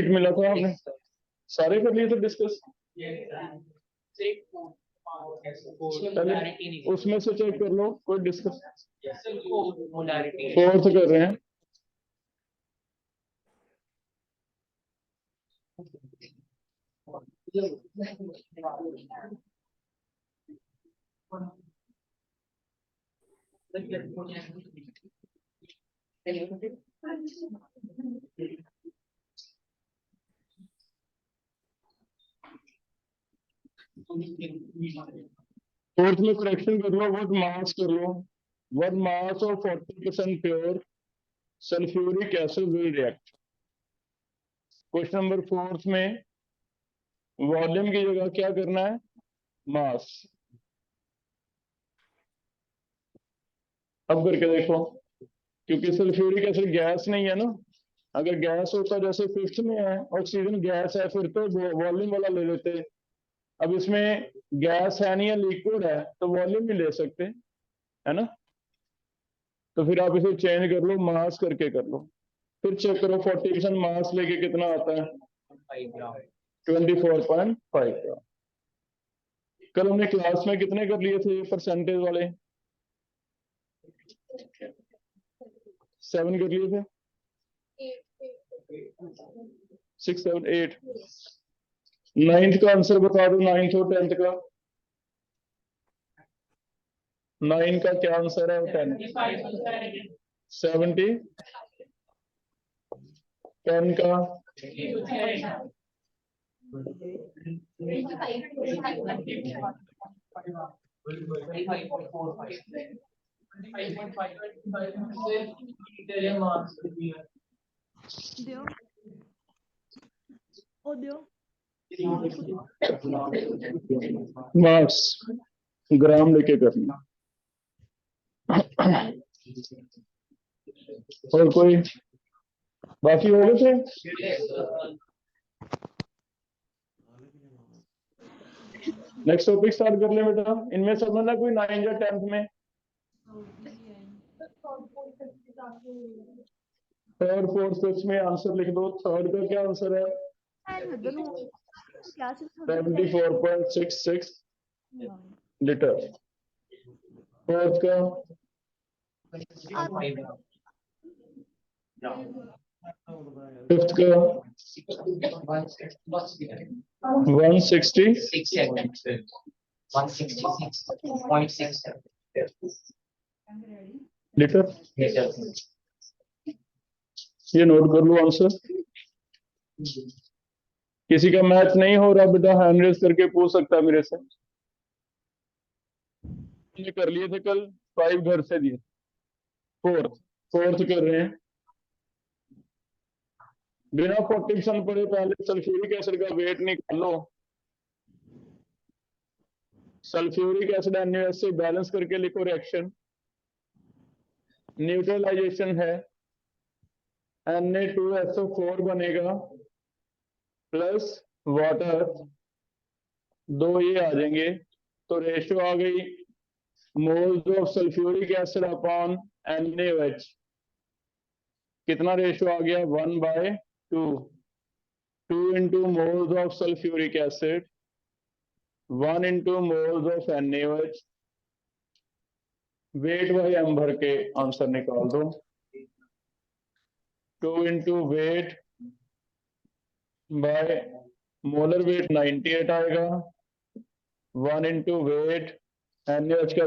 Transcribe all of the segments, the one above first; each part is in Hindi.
मिला था आपने सारे कर लिए थे डिस्कस। उसमें से चेक कर लो कोई डिस्कस। फोर्थ कर रहे हैं। फोर्थ में करेक्शन कर लो, व्हाट मास कर लो, what mass of 40% pure sulphuric acid will react. Question number fourth में वॉल्यूम की जगह क्या करना है, मास। अब करके देखो, क्योंकि सल्फ्यूरिक एसिड गैस नहीं है ना। अगर गैस होता जैसे फिफ्थ में है ऑक्सीजन गैस है फिर तो वॉल्यूम वाला ले लेते। अब इसमें गैस है नहीं है, लिक्विड है, तो वॉल्यूम ही ले सकते है ना। तो फिर आप इसे चेंज कर लो, मास करके कर लो। फिर चेक करो 40% मास लेके कितना आता है, 24.5 ग्राम। कल हमने क्लास में कितने कर लिए थे परसेंटेज वाले, 7 कर लिए थे, 6 7 8। नाइन्थ का आंसर बता दो, नाइन्थ और 10th का। 9 का क्या आंसर है, 10 70। 10 का 5 मार्क्स ग्राम लेके करना। और कोई बाकी हो गए थे। नेक्स्ट टॉपिक स्टार्ट कर ले बेटा। इनमें समझना कोई 9 या 10th में। थर्ड फोर्थ फिफ्थ में आंसर लिख दो। थर्ड का क्या आंसर है, 74.66 लीटर। फोर्थ का फिफ्थ का 166 लीटर। ये नोट कर लो आंसर। किसी का मैथ नहीं हो रहा बेटा हैंड रेज करके पूछ सकता है मेरे से। ये कर लिए थे कल, 5 घर से दिए। फोर्थ फोर्थ कर रहे हैं। बिना 40% पढ़े पहले सल्फ्यूरिक एसिड का वेट निकाल लो। सल्फ्यूरिक एसिड NaOH से बैलेंस करके लिखो रिएक्शन। न्यूट्रलाइजेशन है, Na2SO4 बनेगा प्लस वाटर, 2 ये आ जाएंगे। तो रेशियो आ गई moles of sulphuric acid upon NaOH। कितना रेशियो आ गया, 1/2। 2 into moles of sulfuric acid, 1 into moles of NaOH। Weight by M भर के आंसर निकाल दो। 2 into weight by molar weight 98 आएगा। 1 into वेट NaOH का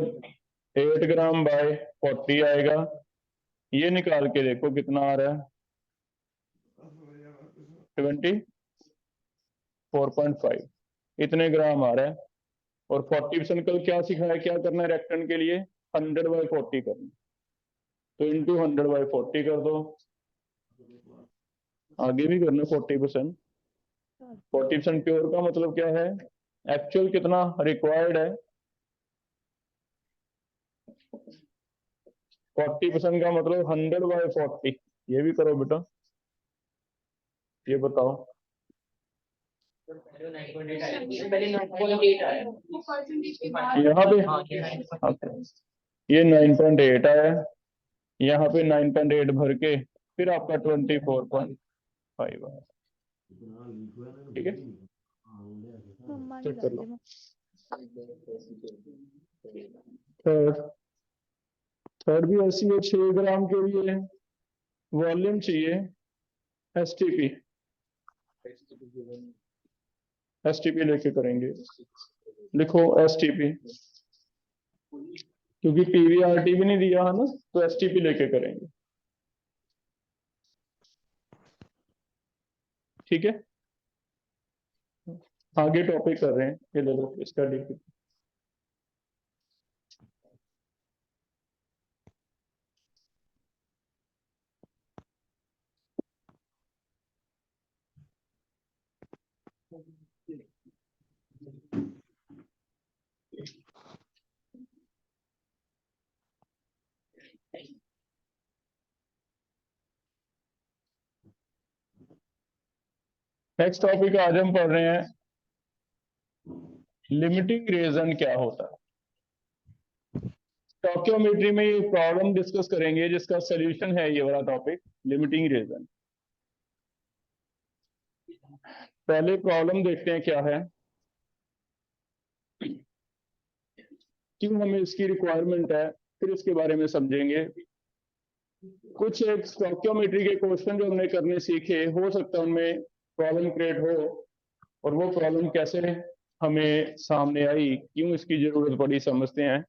8 ग्राम बाय 40 आएगा। ये निकाल के देखो कितना आ रहा है, 24.5 इतने ग्राम आ रहा है। और 40% कल क्या सिखाया, क्या करना है रिएक्टेंट के लिए, 100/40 करना। तो इंटू 100/40 कर दो। आगे भी करना 40%। 40% प्योर का मतलब क्या है, एक्चुअल कितना रिक्वायर्ड है। 40% का मतलब 100/40। ये भी करो बेटा, ये बताओ। यहाँ पे ये 9.8 आया, यहाँ पे 9.8 भर के फिर आपका 24.5 आया। ठीक है, चेक कर लो। थर्ड भी ऐसी है, 6 ग्राम के लिए वॉल्यूम चाहिए एसटीपी। एसटीपी लेके करेंगे, लिखो एसटीपी, क्योंकि पीवीआरटी भी नहीं दिया है ना, तो एसटीपी लेके करेंगे। ठीक है, आगे टॉपिक कर रहे हैं, ये ले लो इसका डीपी। नेक्स्ट टॉपिक आज हम पढ़ रहे हैं लिमिटिंग रीजन क्या होता है। स्टोइकियोमेट्री में ये प्रॉब्लम डिस्कस करेंगे जिसका सॉल्यूशन है ये वाला टॉपिक, लिमिटिंग रीजन। पहले प्रॉब्लम देखते हैं क्या है, क्यों हमें इसकी रिक्वायरमेंट है, फिर इसके बारे में समझेंगे। कुछ एक स्टोइकियोमेट्री के क्वेश्चन जो हमने करने सीखे, हो सकता है उनमें प्रॉब्लम क्रिएट हो, और वो प्रॉब्लम कैसे हमें सामने आई, क्यों इसकी जरूरत पड़ी, समझते हैं।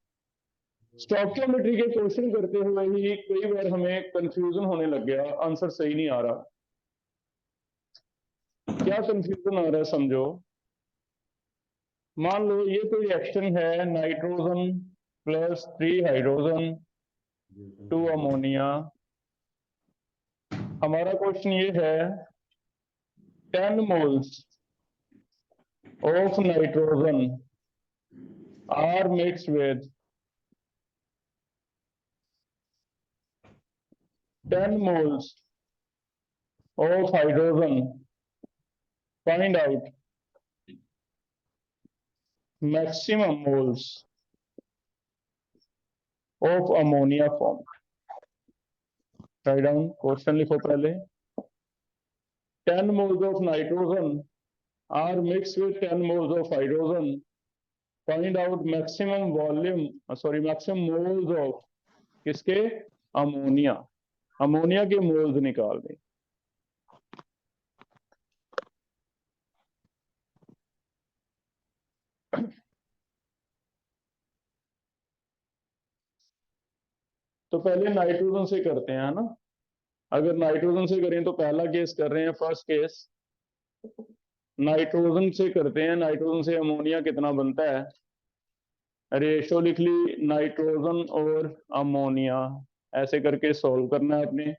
स्टोइकियोमेट्री के क्वेश्चन करते हुए ही कई बार हमें कंफ्यूजन होने लग गया, आंसर सही नहीं आ रहा। क्या कंफ्यूजन आ रहा है समझो। मान लो ये कोई रिएक्शन है, नाइट्रोजन प्लस 3 हाइड्रोजन 2 अमोनिया। हमारा क्वेश्चन ये है 10 moles of nitrogen are mixed with 10 moles of hydrogen. Find out maximum moles of ammonia formed. Write down question लिखो पहले। 10 moles of nitrogen are mixed with 10 moles of hydrogen. Find out maximum volume, maximum moles of किसके, अमोनिया। अमोनिया के मोल्स निकाल दें। तो पहले नाइट्रोजन से करते हैं ना। अगर नाइट्रोजन से करें तो पहला केस कर रहे हैं, फर्स्ट केस नाइट्रोजन से करते हैं। नाइट्रोजन से अमोनिया कितना बनता है, रेशो लिख ली, नाइट्रोजन और अमोनिया, ऐसे करके सॉल्व करना है आपने।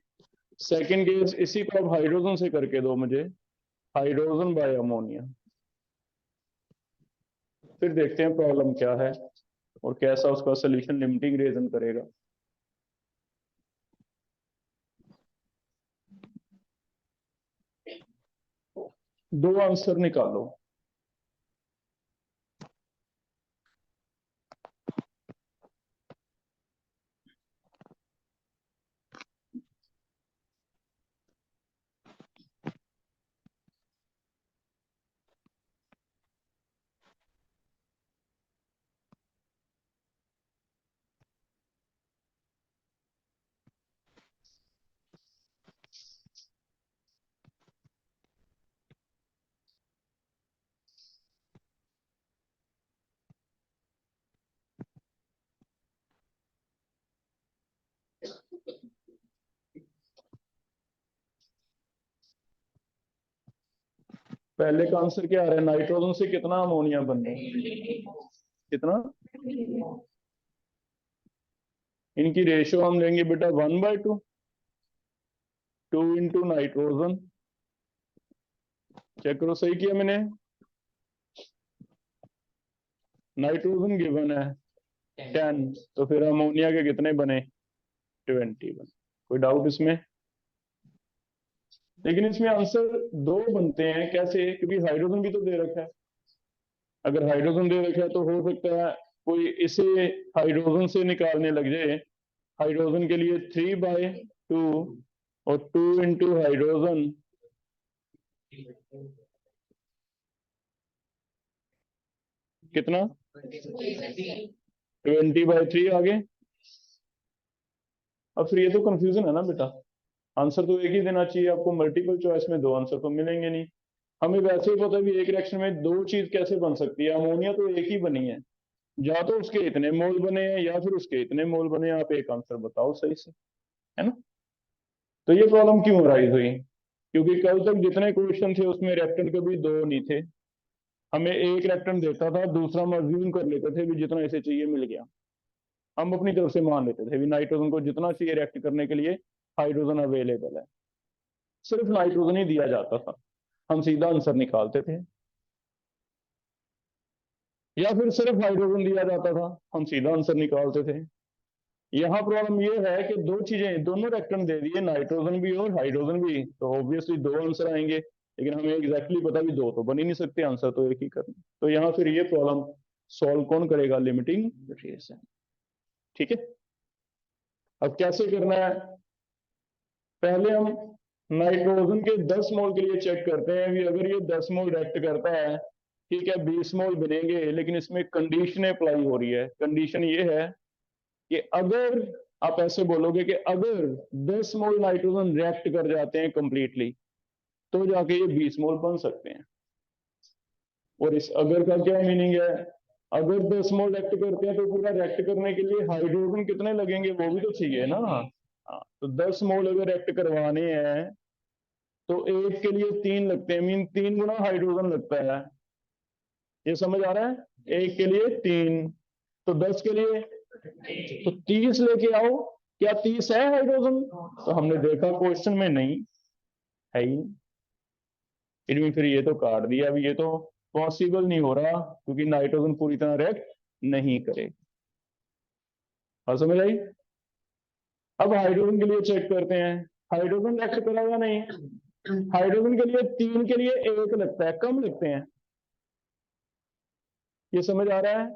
सेकंड केस इसी को अब हाइड्रोजन से करके दो मुझे, हाइड्रोजन बाय अमोनिया। फिर देखते हैं प्रॉब्लम क्या है और कैसा उसका सोल्यूशन लिमिटिंग रीजन करेगा। दो आंसर निकालो। पहले का आंसर क्या आ रहा है, नाइट्रोजन से कितना अमोनिया बनना है, कितना, इनकी रेशियो हम लेंगे बेटा 1/2, 2 इंटू नाइट्रोजन। चेक करो सही किया मैंने। नाइट्रोजन गिवन है 10, तो फिर अमोनिया के कितने बने, 20 बने। कोई डाउट इसमें? लेकिन इसमें आंसर दो बनते हैं, कैसे, क्योंकि हाइड्रोजन भी तो दे रखा है। अगर हाइड्रोजन दे रखा है तो हो सकता है कोई इसे हाइड्रोजन से निकालने लग जाए। हाइड्रोजन के लिए 3/2 और 2 इंटू हाइड्रोजन कितना 20/3 आगे। अब फिर ये तो कंफ्यूजन है ना बेटा, आंसर तो एक ही देना चाहिए आपको, मल्टीपल चॉइस में दो आंसर तो मिलेंगे नहीं। हमें वैसे ही पता है भी एक रिएक्शन में दो चीज कैसे बन सकती है, अमोनिया तो एक ही बनी है, या तो उसके इतने मोल बने हैं या फिर उसके इतने मोल बने हैं, आप एक आंसर बताओ सही से, है ना। तो ये प्रॉब्लम क्यों अराइज हुई, क्योंकि कल तक जितने क्वेश्चन थे उसमें रिएक्टेंट कभी दो नहीं थे, हमें एक रिएक्टेंट देता था, दूसरा हम अज्यूम कर लेते थे भी जितना इसे चाहिए मिल गया, हम अपनी तरफ से मान लेते थे भी नाइट्रोजन को जितना चाहिए रिएक्ट करने के लिए हाइड्रोजन अवेलेबल है, सिर्फ नाइट्रोजन ही दिया जाता था, हम सीधा आंसर निकालते थे, या फिर सिर्फ हाइड्रोजन दिया जाता था, हम सीधा आंसर निकालते थे। यहाँ प्रॉब्लम ये है कि दो चीजें, दोनों रिएक्टेंट दे दिए, नाइट्रोजन भी और हाइड्रोजन भी, तो ऑब्वियसली दो आंसर आएंगे, लेकिन हमें एग्जैक्टली पता भी दो तो बन ही नहीं सकते, आंसर तो एक ही करना। तो यहाँ फिर ये प्रॉब्लम सॉल्व कौन करेगा, लिमिटिंग रिएक्शन। ठीक है, अब कैसे करना है, पहले हम नाइट्रोजन के 10 मोल के लिए चेक करते हैं कि अगर ये 10 मोल रिएक्ट करता है, ठीक है 20 मोल बनेंगे, लेकिन इसमें कंडीशन अप्लाई हो रही है। कंडीशन ये है कि अगर आप ऐसे बोलोगे कि अगर 10 मोल नाइट्रोजन रिएक्ट कर जाते हैं कंप्लीटली, तो जाके ये 20 मोल बन सकते हैं। और इस अगर का क्या मीनिंग है, अगर 10 मोल रिएक्ट करते हैं तो पूरा रिएक्ट करने के लिए हाइड्रोजन कितने लगेंगे वो भी तो चाहिए ना। हाँ, तो 10 मोल अगर रिएक्ट करवाने हैं तो एक के लिए 3 लगते हैं, मीन 3 गुना हाइड्रोजन लगता है, ये समझ आ रहा है, एक के लिए 3, तो 10 के लिए तो 30 लेके आओ, क्या 30 है हाइड्रोजन, तो हमने देखा क्वेश्चन में नहीं है ही, इनमें फिर ये तो काट दिया, अभी ये तो पॉसिबल नहीं हो रहा क्योंकि नाइट्रोजन पूरी तरह रिएक्ट नहीं करे। और समझ आई। अब हाइड्रोजन के लिए चेक करते हैं, हाइड्रोजन रिएक्ट करा हुआ नहीं, हाइड्रोजन के लिए 3 के लिए 1 लगता है, कम लगते हैं, ये समझ आ रहा है,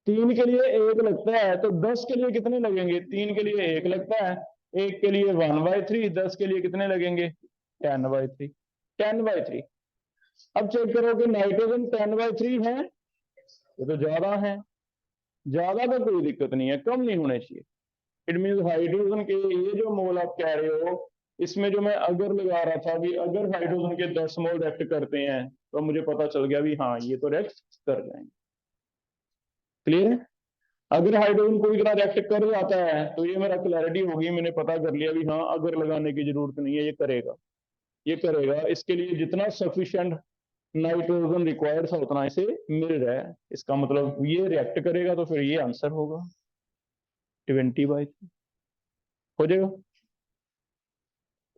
3 के लिए 1 लगता है, तो 10 के लिए कितने लगेंगे, 3 के लिए 1 लगता है, 1 के लिए 1/3, 10 के लिए कितने लगेंगे 10/3, 10/3। अब चेक करो कि नाइट्रोजन 10/3 है, ये तो ज्यादा है, ज्यादा का कोई दिक्कत नहीं है, कम नहीं होने चाहिए। इट मीन हाइड्रोजन के ये जो मोल आप कह रहे हो, इसमें जो मैं अगर लगा रहा था भी अगर हाइड्रोजन के 10 मोल रिएक्ट करते हैं, तो मुझे पता चल गया भी हाँ ये तो रिएक्ट कर जाएंगे। क्लियर है, अगर हाइड्रोजन पूरी तरह रिएक्ट कर जाता है तो ये मेरा क्लैरिटी होगी, मैंने पता कर लिया भी हाँ अगर लगाने की जरूरत नहीं है, ये करेगा, ये करेगा, इसके लिए जितना सफिशिएंट नाइट्रोजन रिक्वायर्ड था उतना इसे मिल रहा है, इसका मतलब ये रिएक्ट करेगा, तो फिर ये आंसर होगा 20/3 हो जाएगा।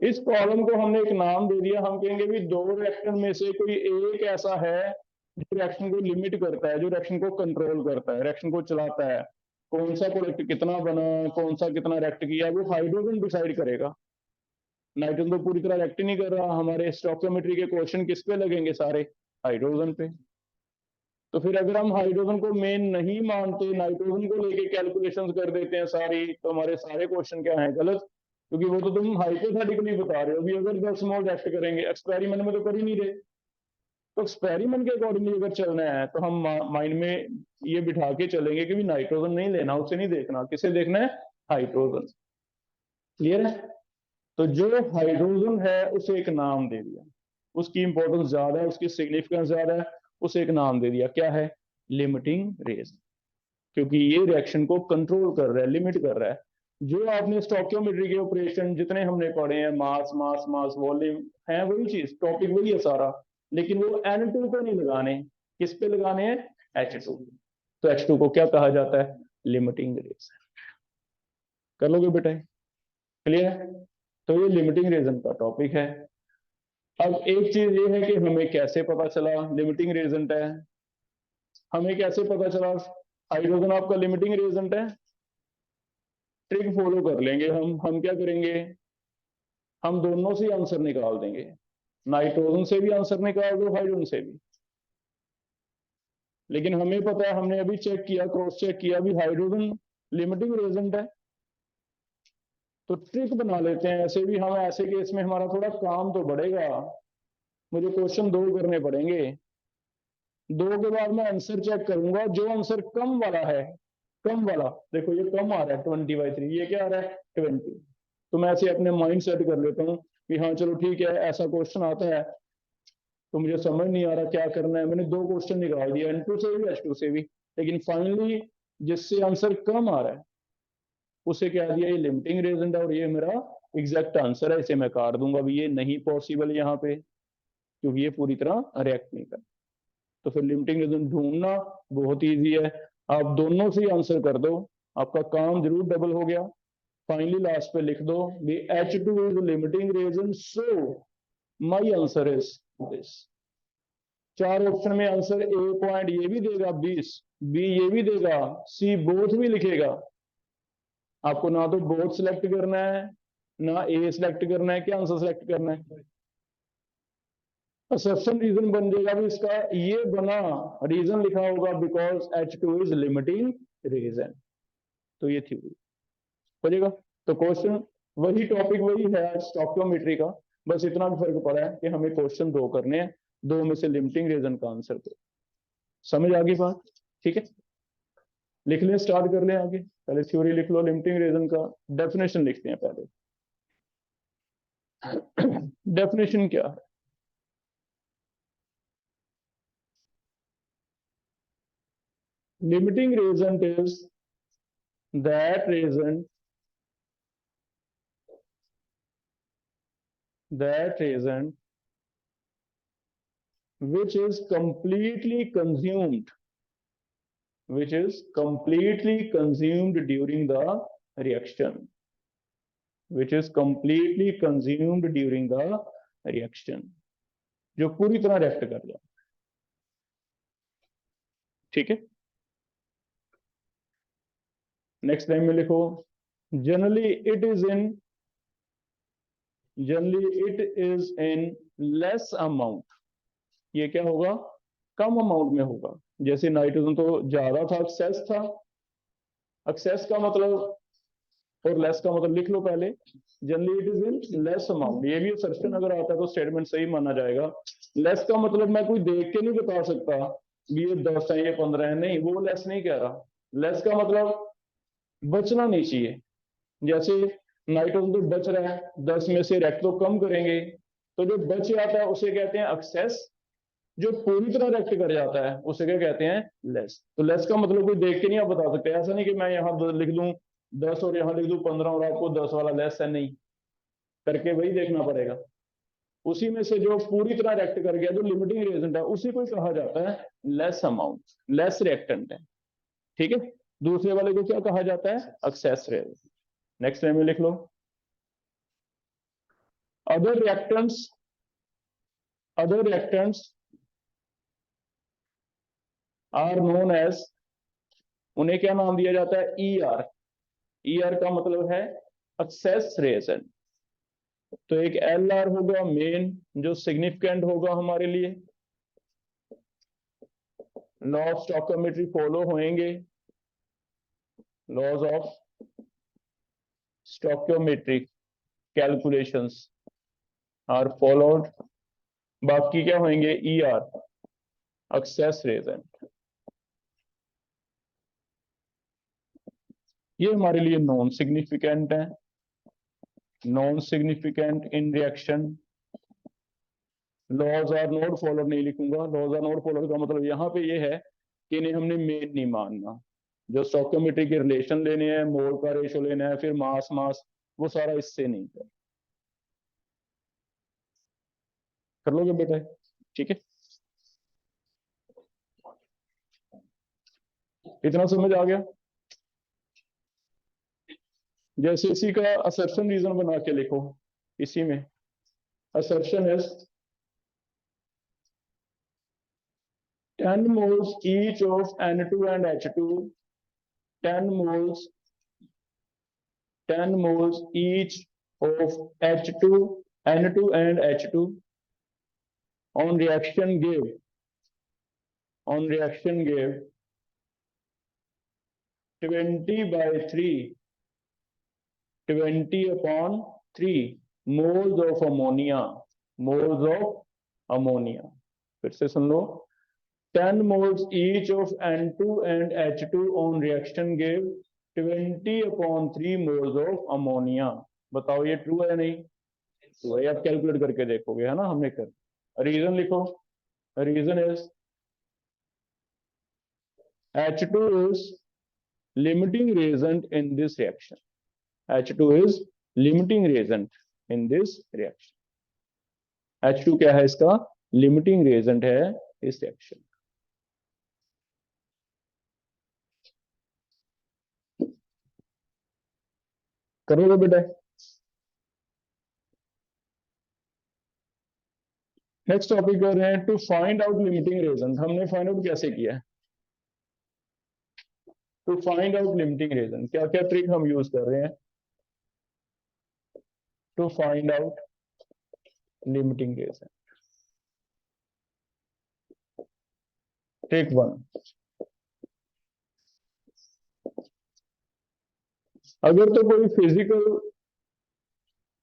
इस प्रॉब्लम को हमने एक नाम दे दिया, हम कहेंगे भी दो रिएक्शन में से कोई एक ऐसा है जो रिएक्शन को लिमिट करता है, जो रिएक्शन को कंट्रोल करता है, रिएक्शन को चलाता है, कौन सा प्रोडक्ट कितना बना, कौन सा कितना रिएक्ट किया, वो हाइड्रोजन डिसाइड करेगा। नाइट्रोजन तो पूरी तरह रिएक्ट नहीं कर रहा, हमारे स्टोइकियोमेट्री के क्वेश्चन किस पे लगेंगे, सारे हाइड्रोजन पे। तो फिर अगर हम हाइड्रोजन को मेन नहीं मानते, नाइट्रोजन को लेके कैलकुलेशंस कर देते हैं सारी, तो हमारे सारे क्वेश्चन क्या हैं, गलत, क्योंकि वो तो तुम हाइपोथेटिकली बता रहे हो भी अगर 10 मोल रिएक्ट करेंगे, एक्सपेरिमेंट में तो कर ही नहीं रहे। तो एक्सपेरिमेंट के अकॉर्डिंगली अगर चलना है तो हम माइंड में ये बिठा के चलेंगे कि भी नाइट्रोजन नहीं लेना, उसे नहीं देखना, किसे देखना है, हाइड्रोजन। क्लियर है, तो जो हाइड्रोजन है उसे एक नाम दे दिया, उसकी इंपॉर्टेंस ज्यादा है, उसकी सिग्निफिकेंस ज्यादा है, उसे एक नाम दे दिया, क्या है, लिमिटिंग रेज, क्योंकि ये रिएक्शन को कंट्रोल कर रहा है, लिमिट कर रहा है। जो आपने स्टोइकियोमेट्री के ऑपरेशन जितने हमने पढ़े हैं, मास मास मास वॉल्यूम, है वही चीज, टॉपिक वही है सारा, लेकिन वो N2 पे नहीं लगाने, किस पे लगाने हैं, H2। तो H2 को क्या कहा जाता है, लिमिटिंग रेज। कर लोगे बेटा, क्लियर है, तो ये लिमिटिंग रीजन का टॉपिक है। अब एक चीज ये है कि हमें कैसे पता चला लिमिटिंग रेजेंट है, हमें कैसे पता चला हाइड्रोजन आपका लिमिटिंग रेजेंट है, ट्रिक फॉलो कर लेंगे हम क्या करेंगे, हम दोनों से आंसर निकाल देंगे, नाइट्रोजन से भी आंसर निकाल दो, हाइड्रोजन से भी। लेकिन हमें पता है, हमने अभी चेक किया, क्रॉस चेक किया भी हाइड्रोजन लिमिटिंग रेजेंट है, तो ट्रिक बना लेते हैं ऐसे भी, हम ऐसे केस में हमारा थोड़ा काम तो बढ़ेगा, मुझे क्वेश्चन 2 करने पड़ेंगे। 2 के बाद मैं आंसर चेक करूंगा, जो आंसर कम वाला है, कम वाला, देखो ये कम आ रहा है 20/3, ये क्या आ रहा है 20। तो मैं ऐसे अपने माइंड सेट कर लेता हूँ कि हाँ चलो ठीक है, ऐसा क्वेश्चन आता है तो मुझे समझ नहीं आ रहा क्या करना है। मैंने 2 क्वेश्चन निकाल दिया, N2 से भी H2 से भी, लेकिन फाइनली जिससे आंसर कम आ रहा है उसे क्या दिया, ये लिमिटिंग रीजन है और ये मेरा एग्जैक्ट आंसर है, इसे मैं काट दूंगा। अभी ये नहीं पॉसिबल यहाँ पे, क्योंकि ये पूरी तरह रिएक्ट नहीं कर। तो फिर लिमिटिंग रीजन ढूंढना बहुत ईजी है, आप दोनों से आंसर कर दो, आपका काम जरूर डबल हो गया। फाइनली लास्ट पे लिख दो H2 is limiting reagent, so my answer is this. 4 option में आंसर ए पॉइंट ये भी देगा 20, बी ये भी देगा, सी बोथ भी लिखेगा। आपको ना तो बोथ सिलेक्ट करना है, ना ए सिलेक्ट करना है, क्या आंसर सिलेक्ट करना है। असर्शन रीजन बन जाएगा भी इसका, ये बना रीजन लिखा होगा because H2 is limiting reason. तो ये थ्योरी हो जाएगा। तो क्वेश्चन वही, टॉपिक वही है स्टोइकियोमेट्री का, बस इतना भी फर्क पड़ा है कि हमें क्वेश्चन 2 करने हैं, 2 में से लिमिटिंग रीजन का आंसर दो। समझ आ गई बात? ठीक है, लिख लें, स्टार्ट कर लें आगे। पहले थ्योरी लिख लो लिमिटिंग रीजन का, डेफिनेशन लिखते हैं पहले। डेफिनेशन क्या है? Limiting reason is that reason which is completely consumed, during the reaction, जो पूरी तरह रिएक्ट कर जाए। ठीक है, नेक्स्ट टाइम में लिखो generally it is in less amount. ये क्या होगा, कम अमाउंट में होगा। जैसे नाइट्रोजन तो ज्यादा था, एक्सेस था, एक्सेस का मतलब और लेस का मतलब लिख लो पहले। Generally it is in less amount, ये भी असर्शन अगर आता है तो स्टेटमेंट सही माना जाएगा। लेस का मतलब मैं कोई देख के नहीं बता सकता ये 10 है ये 15 है, नहीं, वो लेस नहीं कह रहा। लेस का मतलब बचना नहीं चाहिए। जैसे नाइट्रोजन तो बच रहा है, 10 में से रेक्ट तो कम करेंगे, तो जो बच जाता है उसे कहते हैं एक्सेस, जो पूरी तरह रेक्ट कर जाता है उसे क्या कहते हैं, लेस। तो लेस का मतलब कोई देख के नहीं आप बता सकते, ऐसा नहीं कि मैं यहाँ लिख दूं 10 और यहाँ लिख दूं 15 और आपको 10 वाला लेस है, नहीं, करके वही देखना पड़ेगा। उसी में से जो पूरी तरह रेक्ट कर गया, जो लिमिटिंग रिएजेंट है, उसी को कहा जाता है लेस अमाउंट, लेस रिएक्टेंट है। ठीक है, दूसरे वाले को क्या कहा जाता है, एक्सेस रिएजेंट। नेक्स्ट टाइम में लिख लो other reactants are known as, उन्हें क्या नाम दिया जाता है, ER। ER का मतलब है एक्सेस रिएजेंट। तो एक LR होगा मेन, जो सिग्निफिकेंट होगा हमारे लिए, लॉ ऑफ स्टोइकियोमेट्री फॉलो होंगे, laws of stoichiometry calculations are followed. बाकी क्या होंगे, ER एक्सेस रिएजेंट। ये हमारे लिए नॉन सिग्निफिकेंट है, non significant in reaction. Laws are not followed नहीं लिखूंगा, लॉज आर नॉट फॉलोड का मतलब यहां पे ये है कि इन्हें हमने मेन नहीं मानना। जो स्टोइकियोमेट्री के रिलेशन लेने हैं, मोल का रेशो लेना है, फिर मास वो सारा इससे नहीं कर लोगे बेटा। ठीक है, इतना समझ आ गया। जैसे इसी का असर्शन रीजन बना के लिखो, इसी में assertion is 10 moles each of N2 and H2, 10 moles each of H2, N2 and H2 on reaction gave 20/3, 20/3 moles of ammonia, ammonia. फिर से सुन लो, 10 moles each of N2 and H2 on reaction give 20/3 moles of ammonia। बताओ ये ट्रू है नहीं? तो वही आप कैलकुलेट करके देखोगे, है ना, हमने कर। रीजन लिखो, reason is H2 is limiting reagent in this reaction। H2 is limiting reagent in this reaction। H2 क्या है? इसका लिमिटिंग reagent है इस रिएक्शन। करोगे बेटा? नेक्स्ट टॉपिक कर रहे हैं to find out limiting reagent। हमने फाइंड आउट कैसे किया है? To find out limiting reagent क्या क्या ट्रिक हम यूज कर रहे हैं to find out limiting reagent? Trick 1, अगर तो कोई फिजिकल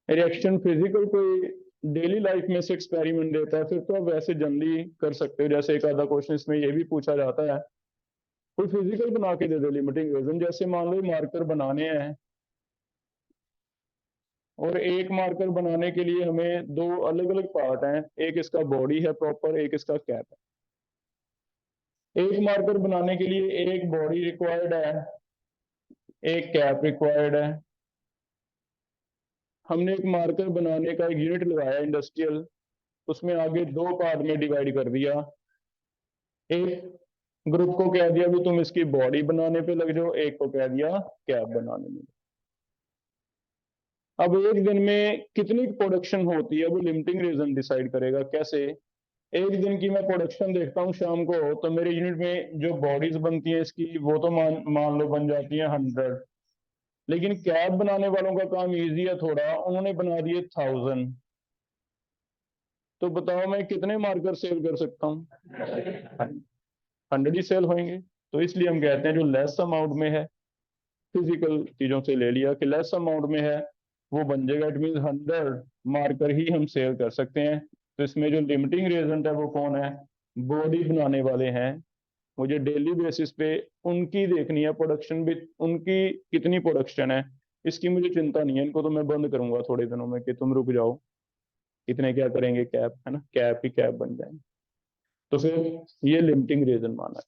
रिएक्शन, फिजिकल कोई डेली लाइफ में से एक्सपेरिमेंट देता है, फिर तो आप वैसे जनरली कर सकते हो। जैसे एक आधा क्वेश्चन इसमें ये भी पूछा जाता है, कोई फिजिकल बना के दे दो लिमिटिंग reagent। जैसे मान लो मार्कर बनाने हैं, और एक मार्कर बनाने के लिए हमें दो अलग अलग पार्ट हैं, एक इसका बॉडी है प्रॉपर, एक इसका कैप है। एक मार्कर बनाने के लिए एक बॉडी रिक्वायर्ड है, एक कैप रिक्वायर्ड है। हमने एक मार्कर बनाने का एक यूनिट लगाया इंडस्ट्रियल, उसमें आगे दो पार्ट में डिवाइड कर दिया। एक ग्रुप को कह दिया भी तुम इसकी बॉडी बनाने पे लग जाओ, एक को कह दिया कैप बनाने में। अब एक दिन में कितनी प्रोडक्शन होती है वो लिमिटिंग reagent डिसाइड करेगा। कैसे? एक दिन की मैं प्रोडक्शन देखता हूँ शाम को, तो मेरे यूनिट में जो बॉडीज बनती है इसकी, वो तो मान लो बन जाती है 100। लेकिन कैप बनाने वालों का काम इजी है थोड़ा, उन्होंने बना दिए 1000। तो बताओ मैं कितने मार्कर सेल कर सकता हूँ? 100 ही सेल होंगे। तो इसलिए हम कहते हैं जो लेस अमाउंट में है, फिजिकल चीजों से ले लिया कि लेस अमाउंट में है, वो बन जाएगा। इट मीन 100 मार्कर ही हम सेल कर सकते हैं। तो इसमें जो लिमिटिंग reagent है वो कौन है? बॉडी बनाने वाले हैं। मुझे डेली बेसिस पे उनकी देखनी है प्रोडक्शन भी, उनकी कितनी प्रोडक्शन है इसकी मुझे चिंता नहीं है। इनको तो मैं बंद करूंगा थोड़े दिनों में कि तुम रुक जाओ, इतने क्या करेंगे, कैप है ना, कैप ही कैप बन जाएंगे। तो फिर ये लिमिटिंग reagent माना है।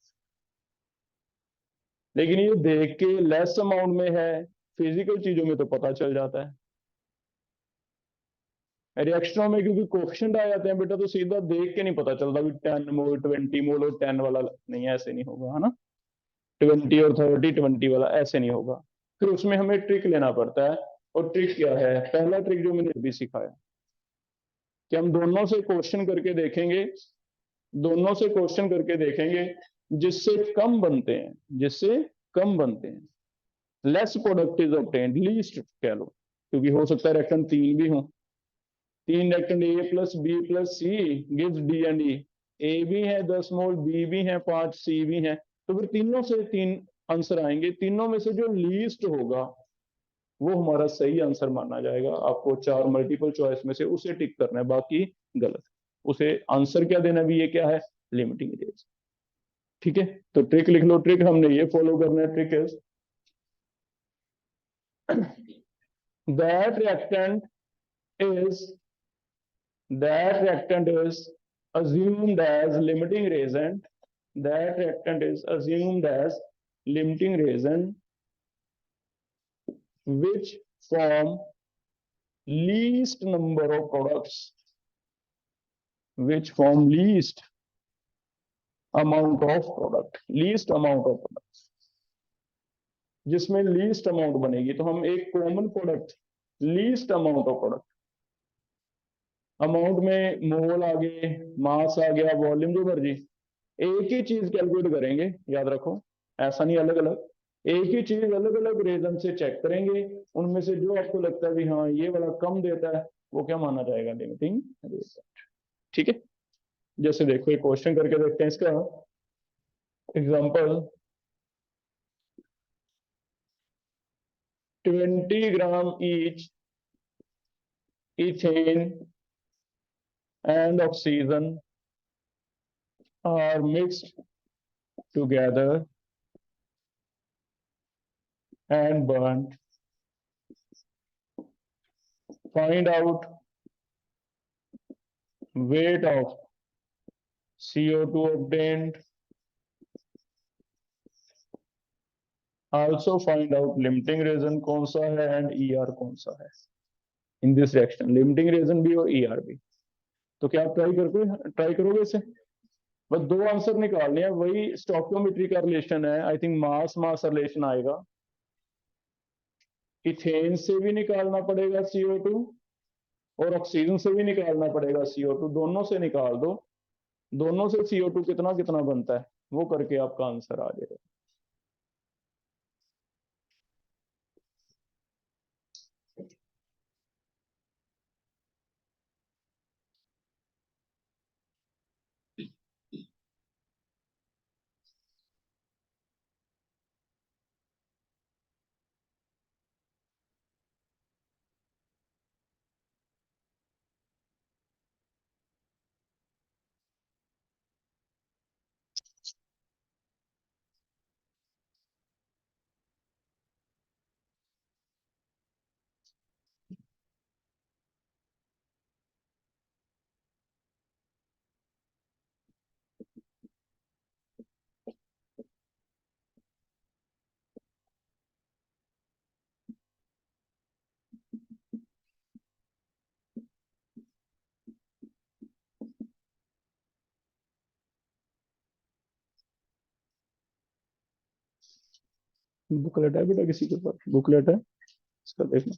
लेकिन ये देख के लेस अमाउंट में है, फिजिकल चीजों में तो पता चल जाता है। रिएक्शनों में क्योंकि कोफिशिएंट आ जाते हैं बेटा, तो सीधा देख के नहीं पता चलता भी 10 मोल 20 मोल और 10 वाला नहीं, ऐसे नहीं होगा, है ना। 20 और 30 20 वाला ऐसे नहीं होगा। फिर उसमें हमें ट्रिक लेना पड़ता है। और ट्रिक क्या है? पहला ट्रिक जो मैंने अभी सिखाया कि हम दोनों से क्वेश्चन करके देखेंगे, दोनों से क्वेश्चन करके देखेंगे, जिससे कम बनते हैं, जिससे कम बनते हैं, less product is obtained, least कह लो, क्योंकि हो सकता है रिएक्टेंट 3 भी हो। 3 reactant A plus B plus C gives D and E. A भी है 10 मोल, बी भी है 5, सी भी है। तो फिर तीनों से 3 आंसर आएंगे, तीनों में से जो लीस्ट होगा वो हमारा सही आंसर माना जाएगा। आपको 4 मल्टीपल चॉइस में से उसे टिक करना है, बाकी गलत। उसे आंसर क्या देना भी, ये क्या है? Limiting range. ठीक है, तो ट्रिक लिख लो। ट्रिक हमने ये फॉलो करना है। Trick is that reactant is assumed as limiting reagent, that reactant is assumed as limiting reagent which form least number of products, which form least amount of product, least amount of products, जिसमें लीस्ट अमाउंट बनेगी। तो हम एक common product, least amount of product, amount में मोल आ गए, मास आ गया, वॉल्यूम, जो मर्जी, एक ही चीज कैलकुलेट करेंगे, याद रखो, ऐसा नहीं अलग अलग। एक ही चीज अलग अलग रीजन से चेक करेंगे, उनमें से जो आपको लगता है भी हाँ ये वाला कम देता है, वो क्या माना जाएगा? Limiting reagent। ठीक है, जैसे देखो एक क्वेश्चन करके देखते हैं इसका example. 20 gram each ethane and oxygen are mixed together and burned, find out weight of CO2 obtained, also find out limiting reason कौन सा है and ER कौन सा है in this reaction, limiting reason भी और ER भी। तो क्या आप ट्राई करोगे इसे? बस दो आंसर निकालने हैं, वही स्टोइकियोमेट्री का रिलेशन है, I think mass mass relation आएगा। इथेन से भी निकालना पड़ेगा CO2 और ऑक्सीजन से भी निकालना पड़ेगा CO2, दोनों से निकाल दो, दोनों से CO2 कितना कितना बनता है वो करके आपका आंसर आ जाएगा। बुकलेट है बेटा किसी के पास? बुकलेट है इसका देखना।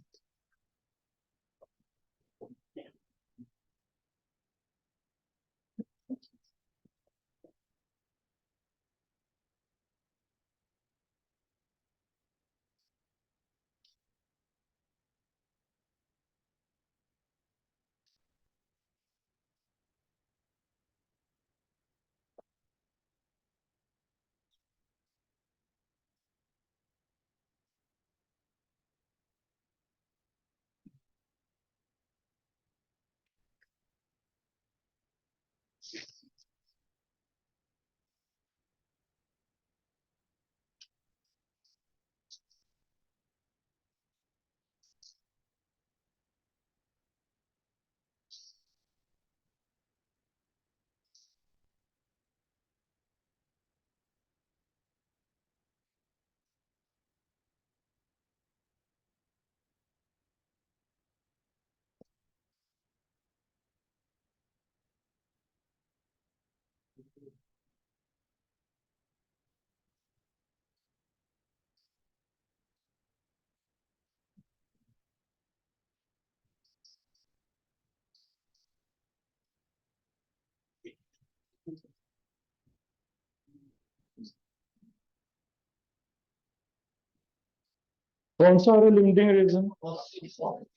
कौन सा आ रहा है लिमिटिंग रीजन?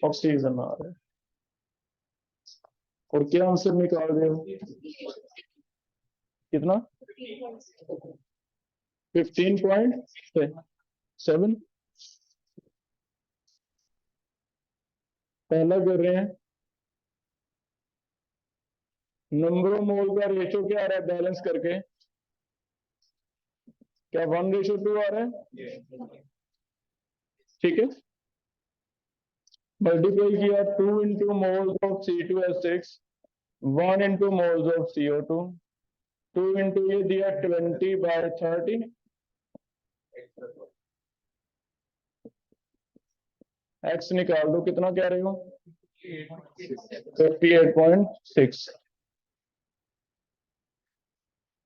ऑक्सीजन आ रहा है। और क्या आंसर निकाल रहे हो? कितना? 15.7। पहला कर रहे हैं, नंबर ऑफ मोल का रेशो क्या आ रहा है बैलेंस करके? क्या 1:2 आ रहा है? ठीक है, मल्टीप्लाई किया 2 into moles of C2H6, 1 into moles of CO2, 2 into ये दिया 20/30, एक्स निकाल दो, कितना कह रहे हो? 58.6।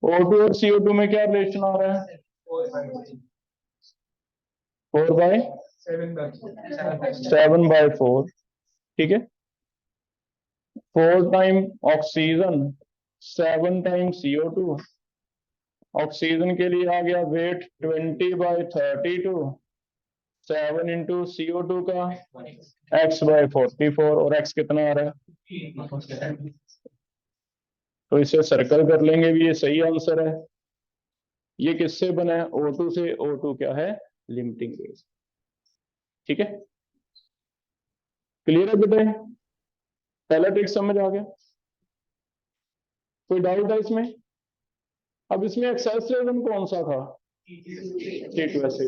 O2 और CO2 में क्या रिलेशन आ रहा है? 4/7/4। ठीक है, 4 time oxygen, 7 time CO2। Oxygen के लिए आ गया वेट 20/32, 7 इंटू CO2 का x/44, और x कितना आ रहा है? तो इसे सर्कल कर लेंगे भी, ये सही आंसर है। ये किससे बना है? O2 से। O2 क्या है? Limiting reagent. ठीक है, क्लियर है बेटा? पहला ट्रिक समझ आ गया? कोई डाउट है इसमें? अब इसमें एक्सेस रीजन कौन सा था? C2H6।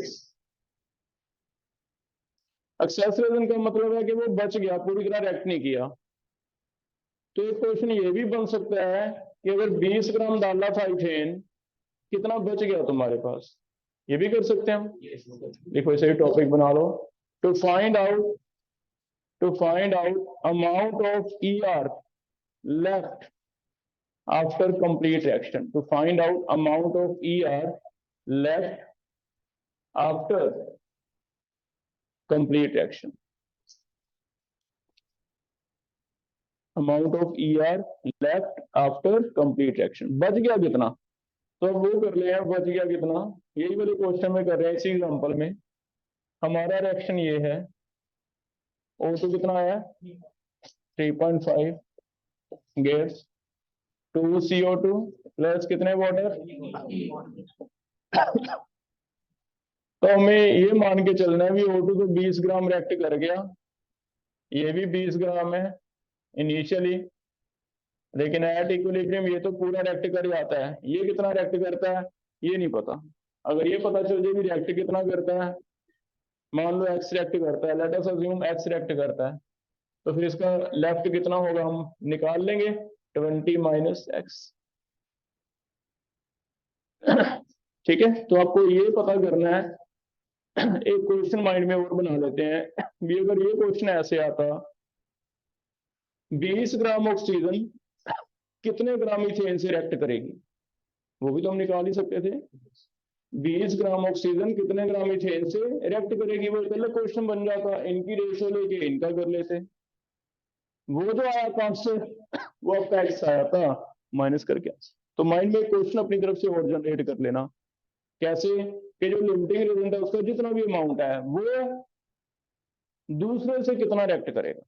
एक्सेस रीजन का मतलब है कि वो बच गया, पूरी तरह रिएक्ट नहीं किया। तो एक क्वेश्चन ये भी बन सकता है कि अगर 20 ग्राम डाला था इथेन, कितना बच गया तुम्हारे पास? ये भी कर सकते हैं हम। देखो इसे टॉपिक बना लो। To find out amount of ER left after complete reaction. To find out amount of ER left after complete reaction. Amount of ER left after complete reaction. बच गया कितना? तो अब वो कर ले, बच गया कितना, यही वाले क्वेश्चन में कर रहे हैं। इसी एग्जांपल में हमारा रिएक्शन ये है, O2 कितना आया 3.5 गैस, 2 CO2 प्लस कितने वाटर। तो हमें ये मान के चलना है भी O2 तो 20 ग्राम रिएक्ट कर गया, ये भी 20 ग्राम है इनिशियली, लेकिन एट इक्विलिब्रियम ये तो पूरा रिएक्ट कर जाता है। ये कितना रिएक्ट करता है ये नहीं पता। अगर ये पता चल जाए कि रिएक्ट कितना करता है, मान लो X रिएक्ट करता है, let us assume X react करता है, तो फिर इसका लेफ्ट कितना होगा हम निकाल लेंगे 20 - X। ठीक है, तो आपको ये पता करना है। एक क्वेश्चन माइंड में और बना लेते हैं भी, अगर ये क्वेश्चन ऐसे आता 20 ग्राम ऑक्सीजन कितने ग्राम इथेन से रिएक्ट करेगी, वो भी तो हम निकाल ही सकते थे। 20 ग्राम ऑक्सीजन कितने ग्राम इथेन से रिएक्ट करेगी, वो पहले क्वेश्चन बन जाता, इनकी रेशियो लेके इनका कर लेते। वो जो आया कॉन्स्टेंट वो आपका X आया था माइनस करके। तो माइंड में क्वेश्चन अपनी तरफ से और जनरेट कर लेना। कैसे कि जो लिमिटिंग रिजल्ट है उसका जितना भी अमाउंट है वो दूसरे से कितना रिएक्ट करेगा।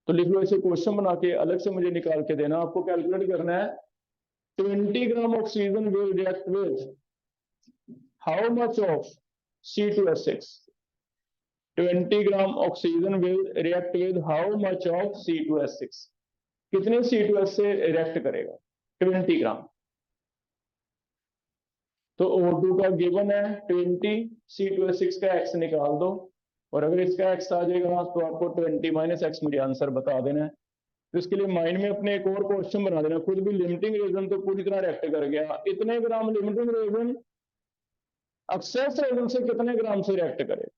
तो लिख लो, इसे क्वेश्चन बना के अलग से मुझे निकाल के देना। आपको कैलकुलेट करना है 20 gram oxygen will react with how much of C2H6। 20 gram oxygen will react with how much of C2H6। कितने C2H से रिएक्ट करेगा 20 ग्राम। तो O2 का गिवन है 20, C2H6 का X निकाल दो, और अगर इसका X आ जाएगा तो आपको 20 - X मुझे आंसर बता देना है। तो इसके लिए माइंड में अपने एक और क्वेश्चन बना देना। खुद भी लिमिटिंग रीजन तो पूरी तरह रिएक्ट कर गया, इतने ग्राम लिमिटिंग रीजन एक्सेस रीजन से कितने ग्राम से रिएक्ट करे।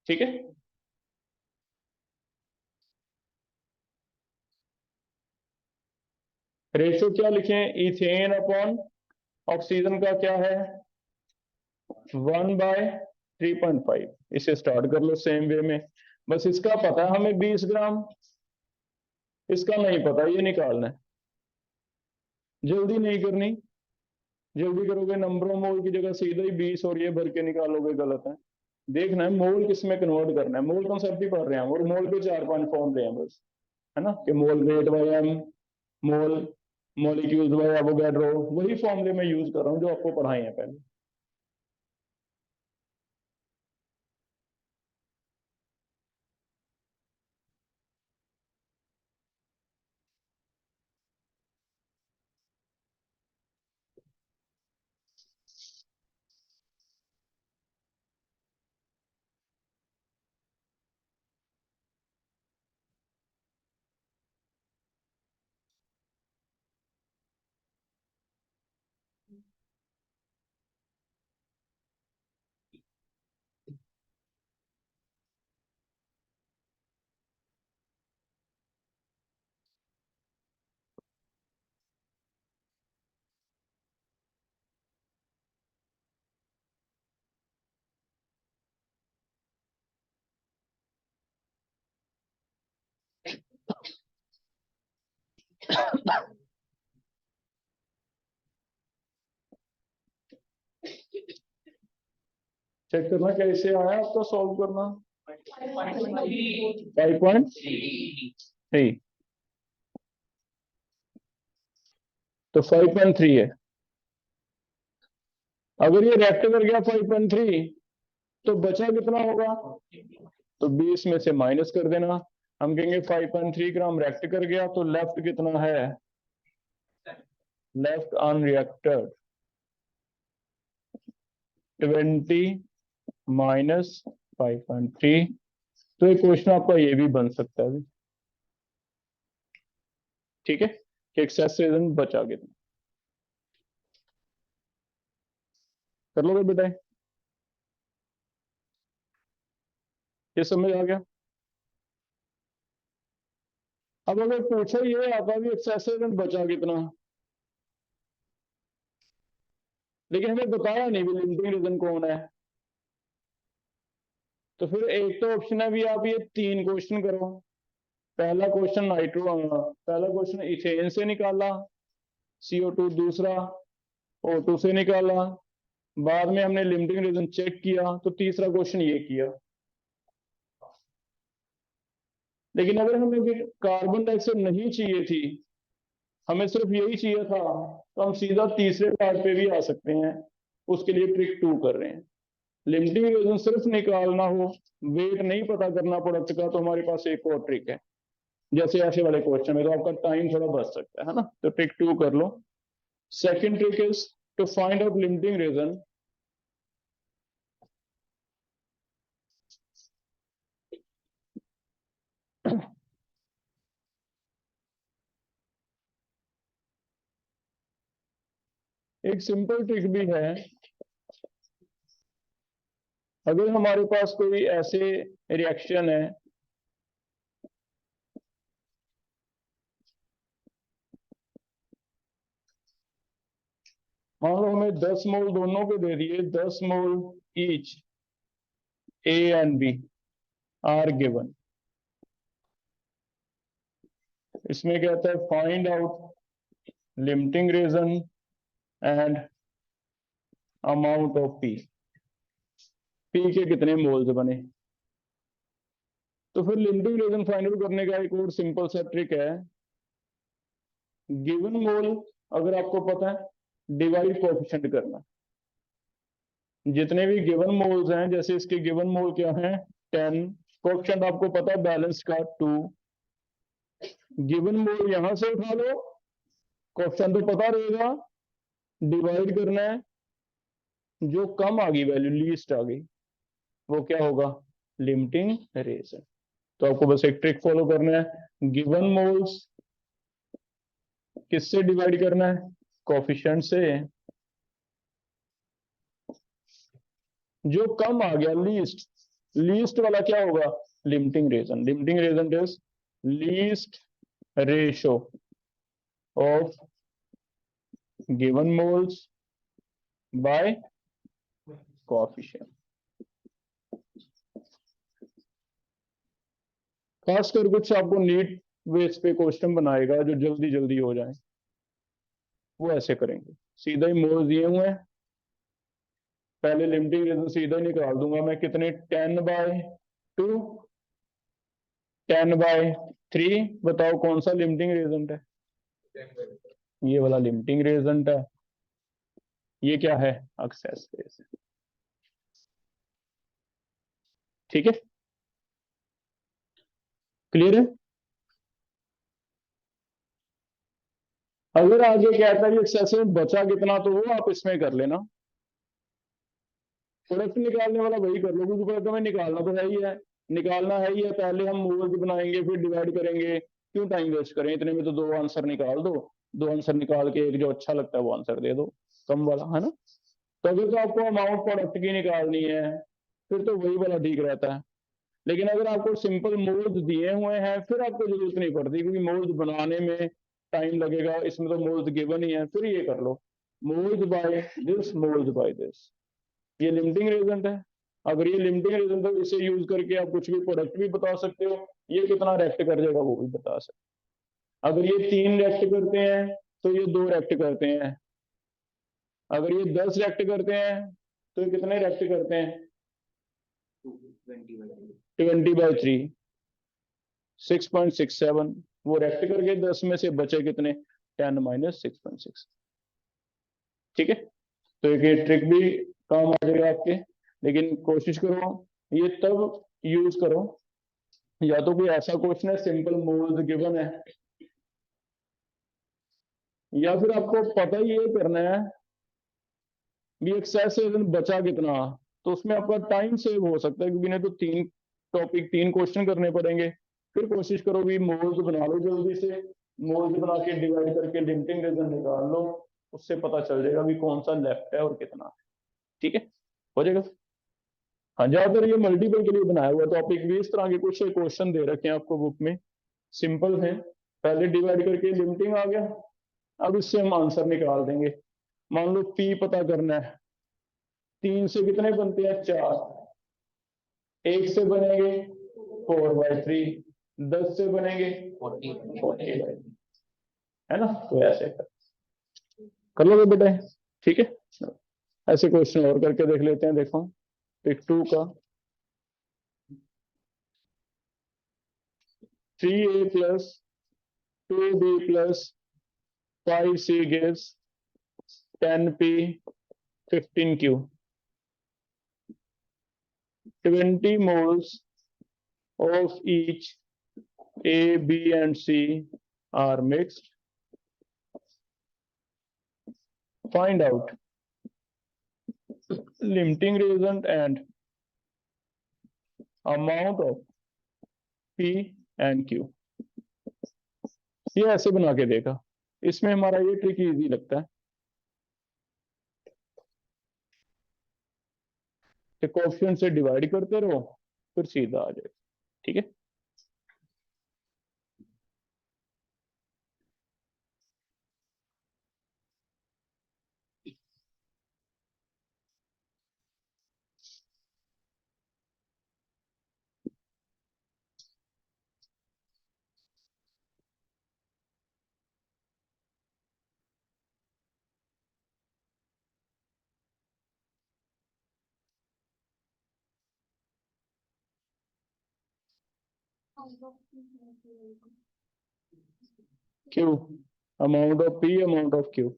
ठीक है, रेशियो क्या लिखें, इथेन अपॉन ऑक्सीजन का क्या है 1/3.5। इसे स्टार्ट कर लो सेम वे में। बस इसका पता है हमें 20 ग्राम, इसका नहीं पता, ये निकालना है। जल्दी नहीं करनी, जल्दी करोगे नंबरों मोल की जगह सीधा ही 20 और ये भर के निकालोगे, गलत है। देखना है मोल किस में कन्वर्ट करना है। मोल कंसेप्ट ही पढ़ रहे हैं और मोल के 4-5 फॉर्म ले हैं बस, है ना, कि mole rate by M, mole molecules by Avogadro, वही फॉर्मूले मैं यूज कर रहा हूँ जो आपको पढ़ाए हैं पहले। चेक करना कैसे आया आपका सॉल्व करना। 5.3, तो 5.3 है। अगर ये रिएक्ट कर गया 5.3 तो बचा कितना होगा, तो 20 में से माइनस कर देना। हम कहेंगे 5.3 ग्राम रेक्ट कर गया, तो लेफ्ट कितना है, लेफ्ट अनरिएक्टेड 20 माइनस 5.3। तो एक क्वेश्चन आपका ये भी बन सकता है, ठीक है, कि एक्सेस रीजन बचा कितना। कर लोगे बेटा, ये समझ आ गया। अब अगर पूछा ये आता भी एक्सेस रीजन बचा कितना, लेकिन हमें बताया नहीं भी लिमिटिंग रीजन कौन है, तो फिर एक तो ऑप्शन है भी आप ये 3 क्वेश्चन करो। पहला क्वेश्चन पहला क्वेश्चन इथेन से निकाला CO2, दूसरा O2 से निकाला, बाद में हमने लिमिटिंग रीजन चेक किया, तो तीसरा क्वेश्चन ये किया। लेकिन अगर हमें कार्बन डाइऑक्साइड नहीं चाहिए थी, हमें सिर्फ यही चाहिए था, तो हम सीधा तीसरे पार्ट पे भी आ सकते हैं। उसके लिए ट्रिक 2 कर रहे हैं। लिमिटिंग रीजन सिर्फ निकालना हो, वेट नहीं पता करना प्रोडक्ट का, तो हमारे पास एक और ट्रिक है। जैसे ऐसे वाले क्वेश्चन में तो आपका टाइम थोड़ा बच सकता है ना, तो ट्रिक 2 कर लो। Second trick is to find out limiting reagent एक सिंपल ट्रिक भी है। अगर हमारे पास कोई ऐसे रिएक्शन है, मान लो हमें 10 मोल दोनों को दे दिए, 10 mole each A and B are given. इसमें कहता है find out limiting reagent and amount of P के कितने मोल्स बने। तो फिर लिमिटिंग रीजन फाइंड आउट करने का एक और सिंपल सा ट्रिक है। गिवन मोल अगर आपको पता है, डिवाइड कोएफिशिएंट करना। जितने भी गिवन मोल्स हैं, जैसे इसके गिवन मोल क्या हैं 10, कोएफिशिएंट आपको पता है बैलेंस का 2, गिवन मोल यहां से उठा लो, कोएफिशिएंट तो पता रहेगा, डिवाइड करना है, जो कम आ गई वैल्यू लीस्ट आ गई, वो क्या होगा, लिमिटिंग रीजन। तो आपको बस एक ट्रिक फॉलो करना है, गिवन मोल्स किससे डिवाइड करना है, कोएफिशिएंट से, जो कम आ गया लीस्ट, लीस्ट वाला क्या होगा, limiting reagent. Limiting reagent is least ratio of given moles by coefficient. खासकर कुछ आपको नीट बेस पे क्वेश्चन बनाएगा जो जल्दी जल्दी हो जाए, वो ऐसे करेंगे। सीधा ही मोल्स दिए हुए हैं, पहले लिमिटिंग रीजन सीधा ही निकाल दूंगा मैं, कितने 10/2 10/3। बताओ कौन सा लिमिटिंग रीजन है, ये वाला लिमिटिंग रीजन है, ये क्या है, एक्सेस रीजन। ठीक है, क्लियर है। अगर आगे कहता है एक्सेस में बचा कितना, तो वो आप इसमें कर लेना, प्रोडक्ट निकालने वाला वही कर लो, क्योंकि प्रोडक्ट हमें निकालना तो है ही है, निकालना है ही है। पहले हम मोल्स बनाएंगे, फिर डिवाइड करेंगे, क्यों टाइम वेस्ट करें, इतने में तो 2 आंसर निकाल दो, 2 आंसर निकाल के एक जो अच्छा लगता है वो आंसर दे दो, कम वाला, है ना। तो अगर तो आपको अमाउंट प्रोडक्ट की निकालनी है, फिर तो वही वाला ठीक रहता है। लेकिन अगर आपको सिंपल मोल्स दिए हुए हैं, फिर आपको जरूरत नहीं पड़ती, क्योंकि मोल्स बनाने में टाइम लगेगा, इसमें तो मोल्स गिवन ही है, फिर ये कर लो, moles by this, moles by this, ये लिमिटिंग रीजन है। अगर ये लिमिटिंग रीजन है, इसे यूज करके आप कुछ भी प्रोडक्ट भी बता सकते हो, ये कितना रेक्ट कर जाएगा वो भी बता सकते। अगर ये 3 रेक्ट करते हैं, तो ये 2 रेक्ट करते हैं। अगर ये 10 रेक्ट करते हैं, तो ये कितने रेक्ट करते हैं, 20/3, 6.67। वो रेक्ट करके 10 में से बचे कितने, 10 माइनस 6.6। ठीक है, तो एक ये ट्रिक भी काम आ जाएगा आपके। लेकिन कोशिश करो ये तब यूज करो या तो कोई ऐसा क्वेश्चन है सिंपल मोल्स गिवन है, या फिर आपको पता ही ये करना है भी एक्सेस एजेंट बचा कितना, तो उसमें आपका टाइम सेव हो सकता है, क्योंकि नहीं तो तीन क्वेश्चन करने पड़ेंगे। फिर कोशिश करो भी मोल्स बना लो जल्दी से, मोल्स बना के डिवाइड करके लिमिटिंग रीजन निकाल लो, उससे पता चल जाएगा भी कौन सा लेफ्ट है और कितना है। ठीक है, हो जाएगा। हाँ, ज्यादातर ये मल्टीपल के लिए बनाया हुआ टॉपिक भी, इस तरह के कुछ क्वेश्चन दे रखे हैं आपको बुक में, सिंपल है। पहले डिवाइड करके लिमिटिंग आ गया, अब इससे हम आंसर निकाल देंगे। मान लो पी पता करना है, 3 से कितने बनते हैं, 4, 1 से बनेंगे 4/3, 10 से बनेंगे 40/3, है ना। तो ऐसे कर लोगे बेटा, ठीक है। ऐसे क्वेश्चन और करके देख लेते हैं। देखो पिक 2 का, 3a plus 2b plus 5c gives 10p 15q, 20 moles of each a, b and c are mixed. Find out limiting reagent and amount of p and q। ये ऐसे बना के देगा, इसमें हमारा ये ट्रिक इजी लगता है कि कोएफिशिएंट से डिवाइड करते रहो फिर सीधा आ जाएगा। ठीक है, Q, amount of P amount of Q.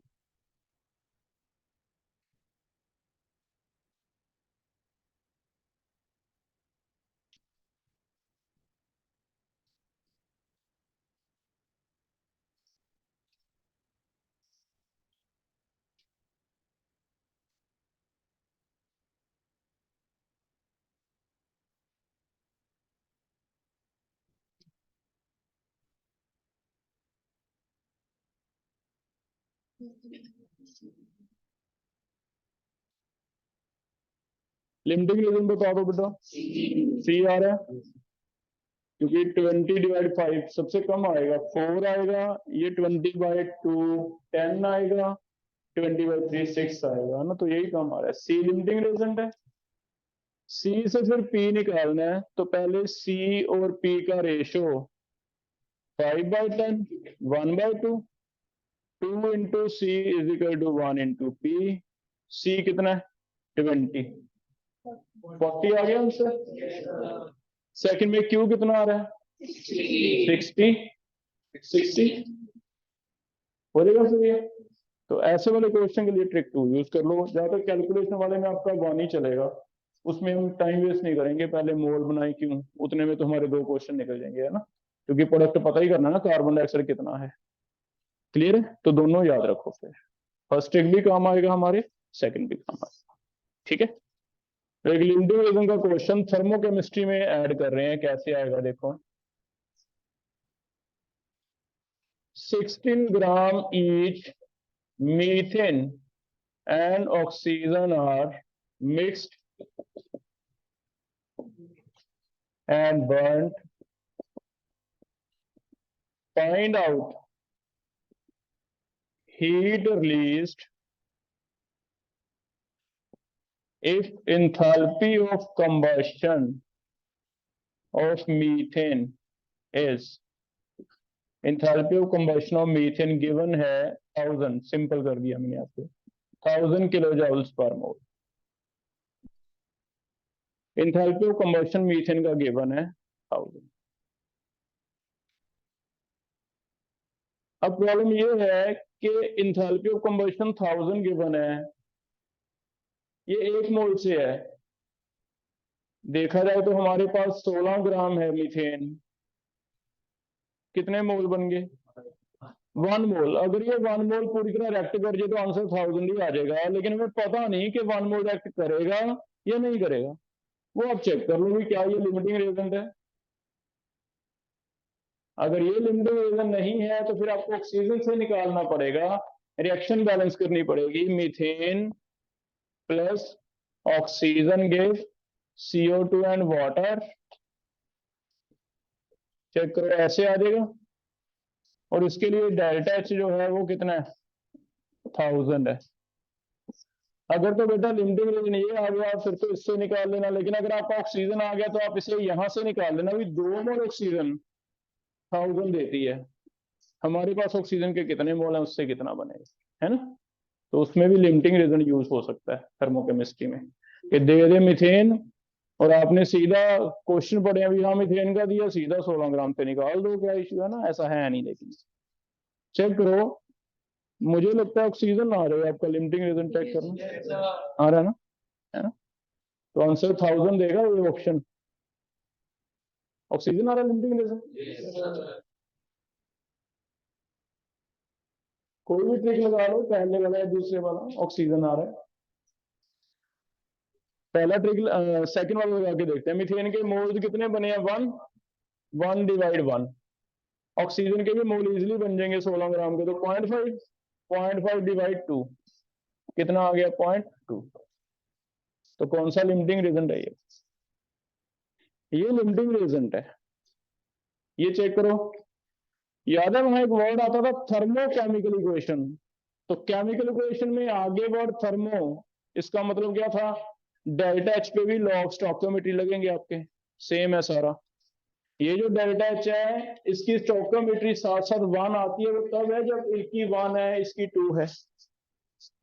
Limiting reagent बता दो बेटा, सी आ रहा है, क्योंकि 20/5 सबसे कम आएगा 4 आएगा, ये 20/2 10 आएगा, 20/3 6 आएगा ना, तो यही कम आ रहा है। सी लिमिटिंग रेजेंट है, सी से फिर पी निकालना है, तो पहले सी और पी का ratio 5/10, 1/2, 2 into C is equal to 1 into P. C कितना है, 20, 40 आ गया आंसर। सेकंड में क्यू कितना आ रहा है, 60 हो जाएगा फिर ये। तो ऐसे वाले क्वेश्चन के लिए ट्रिक 2 यूज कर लो। ज्यादातर कैलकुलेशन वाले में आपका 1 ही चलेगा, उसमें हम टाइम वेस्ट नहीं करेंगे, पहले मोल बनाए क्यों, उतने में तो हमारे 2 क्वेश्चन निकल जाएंगे, है ना, क्योंकि प्रोडक्ट पता ही करना है ना कार्बन डाइऑक्साइड कितना है। क्लियर है, तो दोनों याद रखो, फिर फर्स्ट ट्रिक भी काम आएगा हमारे, सेकंड भी काम आएगा। ठीक है, एक लिमिटिंग रीजन का क्वेश्चन थर्मोकेमिस्ट्री में ऐड कर रहे हैं, कैसे आएगा देखो। 16 ग्राम each methane and oxygen are mixed and burnt. Find out heat released if enthalpy of combustion of methane is, enthalpy of combustion of methane given है 1000, सिंपल कर दिया मैंने आपको, 1000 kilo joules per mole. enthalpy of combustion methane का गिवन है 1000। अब प्रॉब्लम ये है कि enthalpy of combustion 1000 गिवन है, ये 1 मोल से है, देखा जाए तो हमारे पास 16 ग्राम है मीथेन, कितने मोल बन गए? 1 मोल। अगर ये 1 मोल पूरी तरह रिएक्ट कर जाए तो आंसर 1000 ही आ जाएगा, लेकिन हमें पता नहीं कि 1 मोल रिएक्ट करेगा या नहीं करेगा। वो आप चेक कर लो कि क्या ये लिमिटिंग रेजेंट है। अगर ये लिमिटिंग रेजेंट नहीं है तो फिर आपको ऑक्सीजन से निकालना पड़ेगा, रिएक्शन बैलेंस करनी पड़ेगी, methane plus oxygen gas, CO2 and water. Check करो, ऐसे आ जाएगा। और इसके लिए डेल्टा एच जो है वो कितना है? 1000 है। अगर तो बेटा लिमिटिंग रेंज नहीं आ गया फिर तो इससे निकाल लेना, लेकिन अगर आपका ऑक्सीजन आ गया तो आप इसे यहां से निकाल लेना। अभी 2 मोल ऑक्सीजन 1000 देती है, हमारे पास ऑक्सीजन के कितने मोल हैं उससे कितना बनेगा, है ना। तो उसमें भी लिमिटिंग रीजन यूज हो सकता है थर्मोकेमिस्ट्री में, कि दे दे मीथेन और आपने सीधा क्वेश्चन पढ़े अभी, हाँ मीथेन का दिया, सीधा 16 ग्राम पे निकाल दो, क्या इश्यू है ना, ऐसा है नहीं। लेकिन चेक करो, मुझे लगता है ऑक्सीजन आ रहा है, आपका लिमिटिंग रीजन चेक करना आ रहा है ना। तो आंसर 1000 देगा ये ऑप्शन, ऑक्सीजन आ रहा है लिमिटिंग रीजन। कोई भी ट्रिक लगा लो, पहले वाला या दूसरे वाला, ऑक्सीजन आ रहा है। पहला ट्रिक, सेकंड वाला लगा के देखते हैं। मीथेन के मोल्स कितने बने हैं? 1, 1/1। ऑक्सीजन के भी मोल इजिली बन जाएंगे 16 ग्राम के, तो 0.5, 0.5/2 कितना आ गया? 0.2। तो कौन सा लिमिटिंग रेजेंट है ये लिमिटिंग रेजेंट है। ये चेक करो, याद है वहां एक वर्ड आता था थर्मोकेमिकल इक्वेशन। तो केमिकल इक्वेशन में आगे वर्ड थर्मो, इसका मतलब क्या था? डेल्टा एच पे भी लॉ ऑफ स्टोइकियोमेट्री लगेंगे आपके, सेम है सारा। ये जो डेल्टा एच है इसकी स्टोइकियोमेट्री साथ साथ 1 आती है, वो तब है जब इसकी 1 है इसकी 2 है।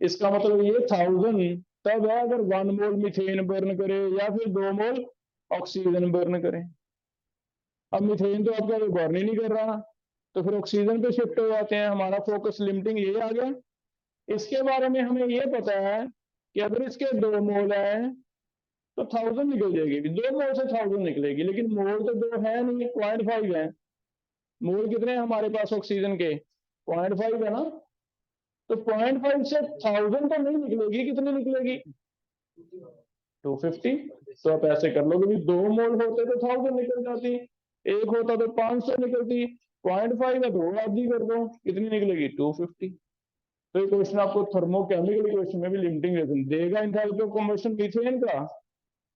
इसका मतलब ये 1000 तब है अगर 1 मोल मीथेन बर्न करे या फिर 2 मोल ऑक्सीजन बर्न करे। अब मीथेन तो आपका बर्न ही नहीं कर रहा, तो फिर ऑक्सीजन पे शिफ्ट हो जाते हैं, हमारा फोकस लिमिटिंग ये आ गया। इसके बारे में हमें ये पता है कि अगर इसके 2 मोल है तो 1000 निकल जाएगी, 2 मोल से 1000 निकलेगी, लेकिन मोल तो 2 है नहीं, 0.5 है। मोल कितने हैं हमारे पास ऑक्सीजन के? 0.5 है ना। तो 0.5 से 1000 तो नहीं निकलेगी, कितनी निकलेगी? 250। तो आप ऐसे कर लो कि 2 मोल होते तो 1000 निकल जाती, एक होता तो 500 निकलती, 0.5 है तो आधी कर दो, कितनी निकलेगी? 250। तो ये क्वेश्चन आपको थर्मोकेमिकल क्वेश्चन में भी लिमिटिंग रीजन देगा। इंथैल्पी ऑफ कंबशन मीथेन का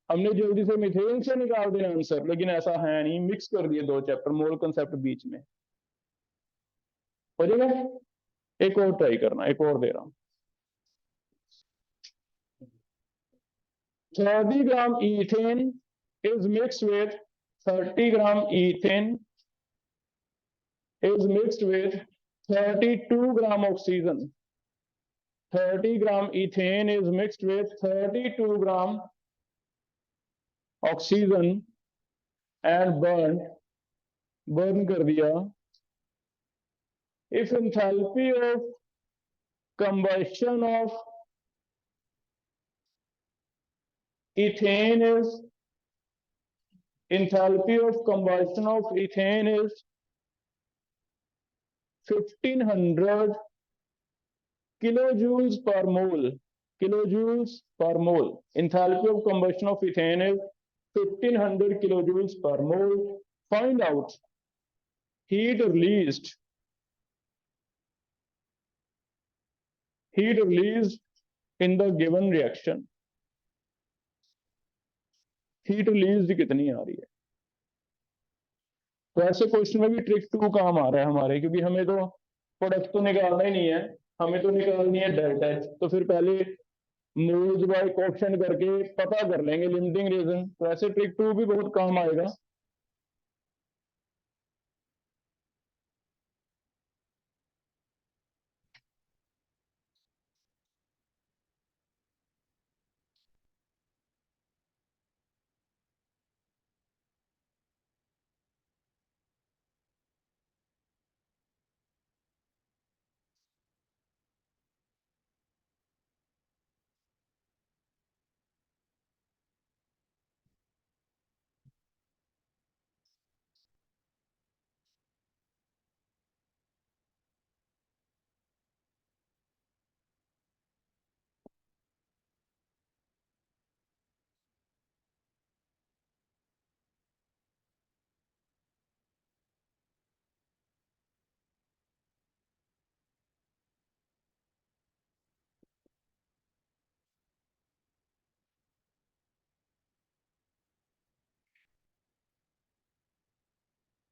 हमने जल्दी से मीथेन से निकाल दिया आंसर, लेकिन ऐसा है नहीं, मिक्स कर दिए दो चैप्टर, मोल कंसेप्ट बीच में हो जाएगा। एक और ट्राई करना, एक और दे रहा हूं। 30 ग्राम ethane is mixed with 30 gram ethane is mixed with 32 gram oxygen. 30 gram ethane is mixed with 32 gram oxygen and burn कर दिया। If enthalpy of combustion of ethane is enthalpy of combustion of ethane is 1500 kilojoules per mole. Kilojoules per mole. Enthalpy of combustion of ethane is 1500 kilojoules per mole. Find out heat released in the given reaction. Heat release कितनी आ रही है? तो ऐसे क्वेश्चन में भी ट्रिक 2 काम आ रहा है हमारे, क्योंकि हमें तो प्रोडक्ट तो निकालना ही नहीं है, हमें तो निकालनी है डेल्टा एच। तो फिर पहले मोल्स बाय कोएफिशिएंट करके पता कर लेंगे लिमिटिंग रीजन। तो ऐसे ट्रिक 2 भी बहुत काम आएगा।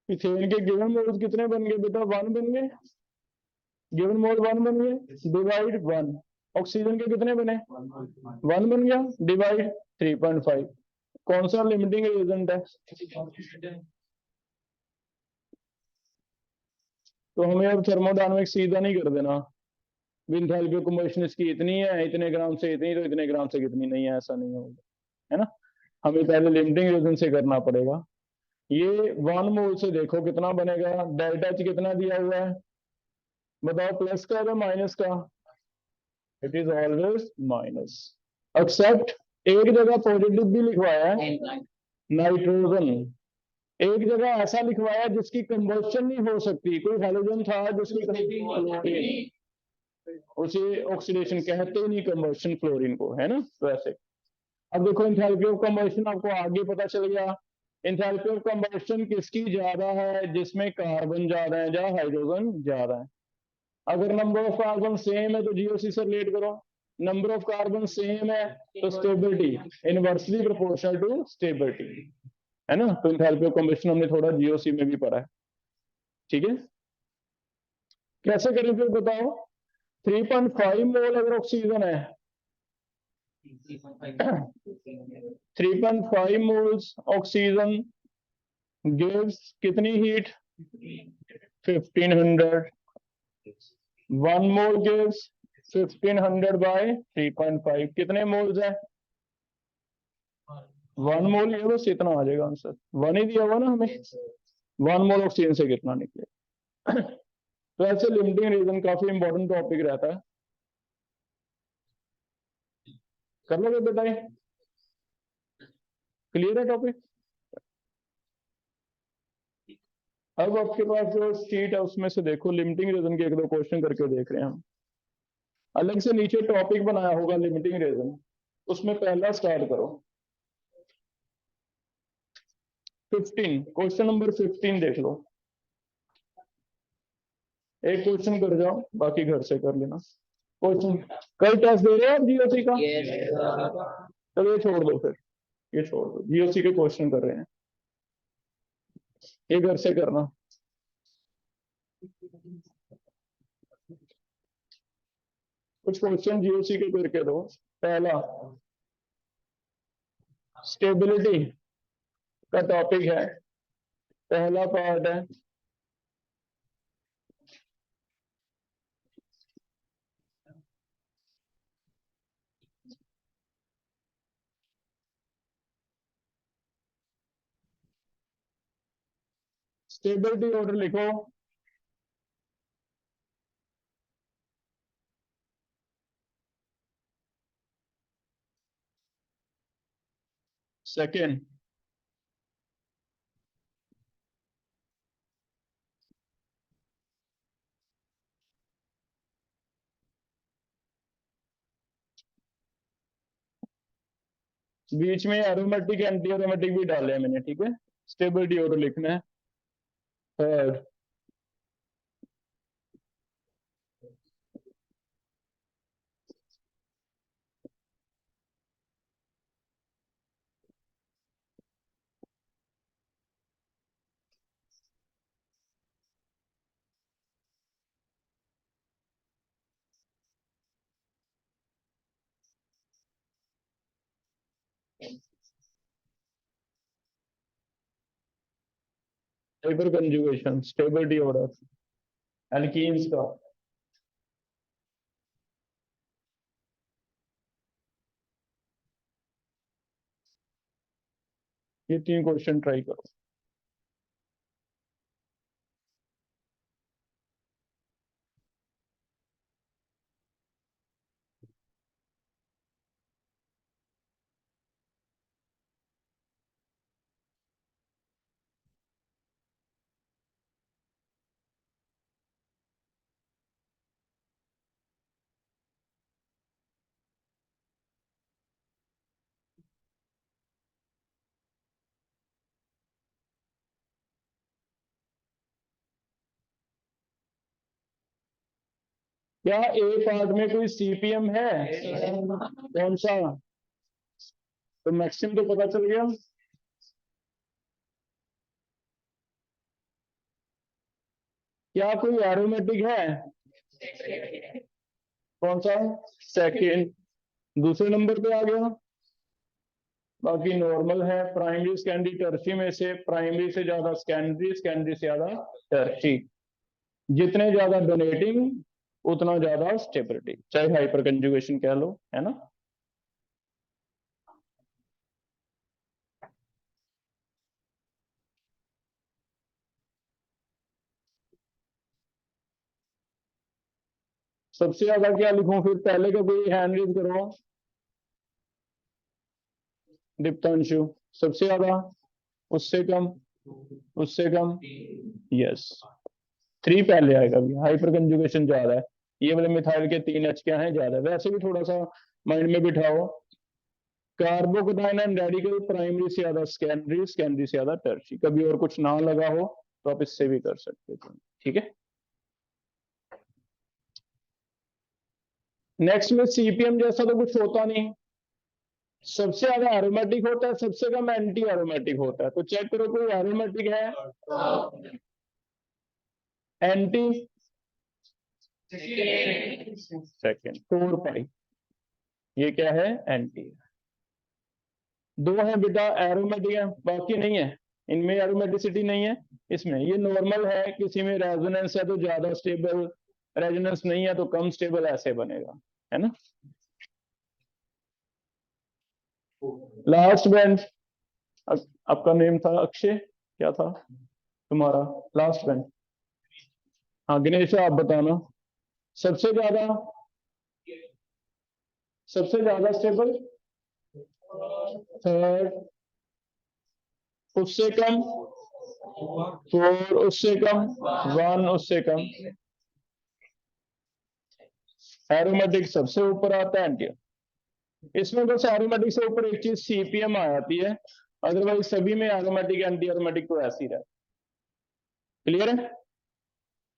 इथेन के गिवन मोल्स कितने बन गए बेटा? 1 बन गए। गिवन मोल 1 बन गए, डिवाइड 1। ऑक्सीजन के कितने बने? 1 बन गया, डिवाइड 3.5। कौन सा लिमिटिंग एजेंट है? तो हमें अब थर्मोडायनामिक्स सीधा नहीं कर देना, एंथैल्पी ऑफ कंबशन इसकी इतनी है, इतने ग्राम से इतनी, तो इतने ग्राम से कितनी नहीं है, ऐसा नहीं होगा, है ना। हमें पहले लिमिटिंग रीजन से करना पड़ेगा। ये 1 मोल से देखो कितना बनेगा, डेल्टा एच कितना दिया हुआ है बताओ, प्लस का या माइनस का? It is always minus. Except एक जगह पॉजिटिव भी लिखवाया है, नाइट्रोजन। एक जगह ऐसा लिखवाया जिसकी कंबशन नहीं हो सकती, कोई हाइड्रोजन था जिसकी उसे ऑक्सीडेशन कहते ही नहीं कंबशन फ्लोरीन को, है ना। तो ऐसे अब देखो एंथैल्पी ऑफ कंबशन आपको आगे पता चल गया। एंथैल्पी ऑफ कंबशन किसकी ज्यादा है? जिसमें कार्बन ज्यादा है या हाइड्रोजन ज्यादा है। अगर नंबर ऑफ कार्बन सेम है तो जीओसी से रिलेट करो, नंबर ऑफ कार्बन सेम है तो stability inversely proportional to stability, है ना। तो एंथैल्पी ऑफ कंबशन हमने थोड़ा जीओसी में भी पढ़ा है, ठीक है। कैसे करें फिर बताओ? 3.5 मोल अगर ऑक्सीजन है, 3.5 मोल्स ऑक्सीजन गिव्स कितनी हीट? 1500। 1 मोल गिव्स 1500 बाय 3.5, कितने मोल्स है? 1 मोल, ये बस इतना आ जाएगा आंसर, 1 ही दिया हुआ ना हमें। 1 मोल ऑक्सीजन से कितना निकले। तो ऐसे लिमिटिंग रीजन काफी इंपॉर्टेंट टॉपिक रहता है, कर लोगे बेटा? क्लियर है टॉपिक? अब आपके पास जो शीट है उसमें से देखो, लिमिटिंग रीजन के एक दो क्वेश्चन करके देख रहे हैं हम। अलग से नीचे टॉपिक बनाया होगा लिमिटिंग रीजन, उसमें पहला स्टार्ट करो। 15, क्वेश्चन नंबर 15 देख लो। एक क्वेश्चन कर जाओ, बाकी घर से कर लेना। क्वेश्चन कल टेस्ट दे रहे हो आप जीओसी का? चलो ये छोड़ दो फिर, ये छोड़ दो, जीओसी के क्वेश्चन कर रहे हैं, ये घर से करना। कुछ क्वेश्चन जीओसी के करके दो। पहला स्टेबिलिटी का टॉपिक है, पहला पार्ट है स्टेबिलिटी ऑर्डर लिखो। सेकेंड बीच में एरोमेटिक एंटी एरोमेटिक भी डाले हैं मैंने, ठीक है। स्टेबिलिटी ऑर्डर लिखना है। Third hyper conjugation, stability order alkenes का। ये 3 क्वेश्चन ट्राई करो। क्या ए पार्ट में कोई सीपीएम है? कौन सा? तो मैक्सिमम तो पता चल गया। क्या कोई एरोमेटिक है? कौन सा? सेकेंड। दूसरे नंबर पे आ गया। बाकी नॉर्मल है। प्राइमरी सेकेंडरी टर्शी में से प्राइमरी से ज्यादा सेकेंडरी, सेकेंडरी से ज्यादा टर्शी। जितने ज्यादा डोनेटिंग उतना ज्यादा स्टेबिलिटी, चाहे हाइपर कंजुगेशन कह लो, है ना। सबसे ज्यादा क्या लिखूं फिर? पहले का कोई हैंड रेज करो। दीप्तांशु। सबसे ज्यादा, उससे कम, उससे कम। यस, 3 पहले आएगा। भी हाइपर कंजुगेशन ज्यादा है। ये वाले मिथाइल के 3 H क्या है? ज्यादा है। वैसे भी थोड़ा सा माइंड में बिठाओ। कार्बोकेटाइन एंड रेडिकल प्राइमरी से ज्यादा सेकेंडरी, सेकेंडरी से ज्यादा टर्शी। कभी और कुछ ना लगा हो तो आप इससे भी कर सकते हो। ठीक है। नेक्स्ट में सीपीएम जैसा तो कुछ होता नहीं। सबसे ज्यादा एरोमेटिक होता है, सबसे कम एंटी एरोमेटिक होता है। तो चेक करो कोई एरोमेटिक है? एंटी सेकेंड 4 पाई। ये क्या है? एंटी। 2 है बेटा एरोमेटिक है, बाकी नहीं है। इनमें एरोमेटिसिटी नहीं है। इसमें ये नॉर्मल है। किसी में रेजोनेंस है तो ज्यादा स्टेबल, रेजोनेंस नहीं है तो कम स्टेबल, ऐसे बनेगा, है ना। Last bench. आपका नेम था अक्षय, क्या था तुम्हारा? Last bench. हाँ गणेश, आप बताना। सबसे ज्यादा, सबसे ज्यादा स्टेबल थर्ड, उससे कम 4, उससे कम 1, उससे कम। एरोमेटिक सबसे ऊपर आता है एंटी। इसमें बस एरोमेटिक से ऊपर एक चीज सीपीएम आ जाती है, अदरवाइज सभी में एरोमेटिक एंटी एरोमेटिक तो ऐसे ही रहा। क्लियर है?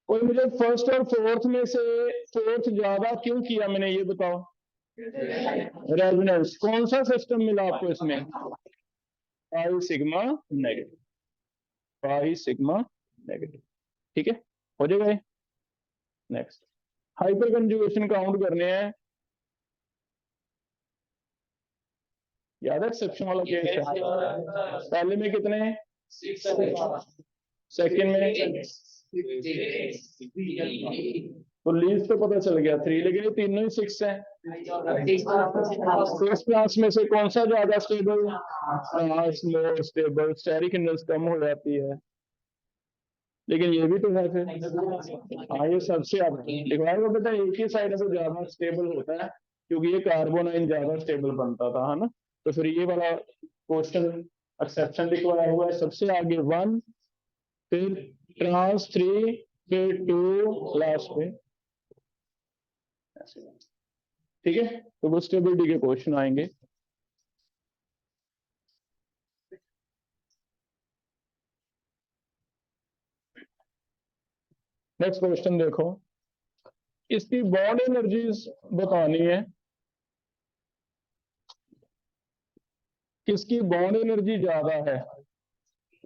कोई मुझे फर्स्ट और फोर्थ में से फोर्थ ज्यादा क्यों किया मैंने, ये बताओ। रेजोनेंस। कौन सा सिस्टम मिला आपको इसमें? Pi sigma negative, pi sigma negative. ठीक है, हो जाएगा। नेक्स्ट, हाइपर कंजुगेशन काउंट करने हैं। याद है एक्सेप्शन वाला केस है? पहले में कितने? सेकंड में तो लीज तो पता चल गया 3, लेकिन ये तीनों ही 6 है। तो इस क्लास में से कौन सा ज्यादा stable? More stable. Steric hindrance कम हो जाती है, लेकिन ये भी तो है फिर। हाँ, ये सबसे आप लिखवाएगा बेटा, एक ही साइड से ज्यादा स्टेबल होता है, क्योंकि ये कार्बोनाइन ज्यादा स्टेबल बनता था, है ना। तो फिर ये वाला क्वेश्चन एक्सेप्शन लिखवाया हुआ है। सबसे आगे 1, फिर ट्रांस 3, फिर 2, लास्ट पे। ठीक है, तो वो स्टेबिलिटी के क्वेश्चन आएंगे। नेक्स्ट क्वेश्चन देखो, इसकी बॉन्ड एनर्जीज बतानी है। किसकी बॉन्ड एनर्जी ज्यादा है,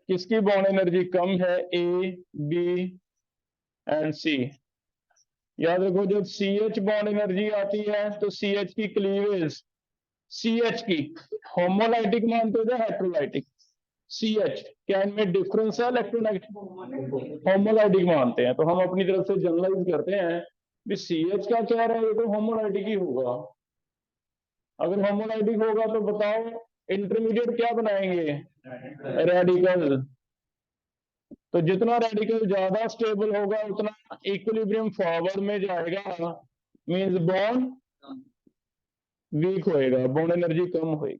किसकी बॉन्ड एनर्जी कम है? ए, बी एंड सी। याद रखो, जब सी एच बॉन्ड एनर्जी आती है तो सी एच की क्लीवेज, सी एच की होमोलाइटिक मानते हो या हेट्रोलाइटिक? सी एच, क्या इनमें डिफरेंस है? इलेक्ट्रोलाइटिक होमोलाइटिक मानते हैं। तो हम अपनी तरफ से जनरलाइज करते हैं भी सी एच का क्या रहा है, तो होमोलाइटिक ही होगा। अगर होमोलाइटिक होगा तो बताओ इंटरमीडिएट क्या बनाएंगे? रेडिकल। तो जितना रेडिकल ज्यादा स्टेबल होगा उतना इक्विलिब्रियम फॉरवर्ड में जाएगा, मींस बॉन्ड वीक होएगा, बॉन्ड एनर्जी कम होएगी।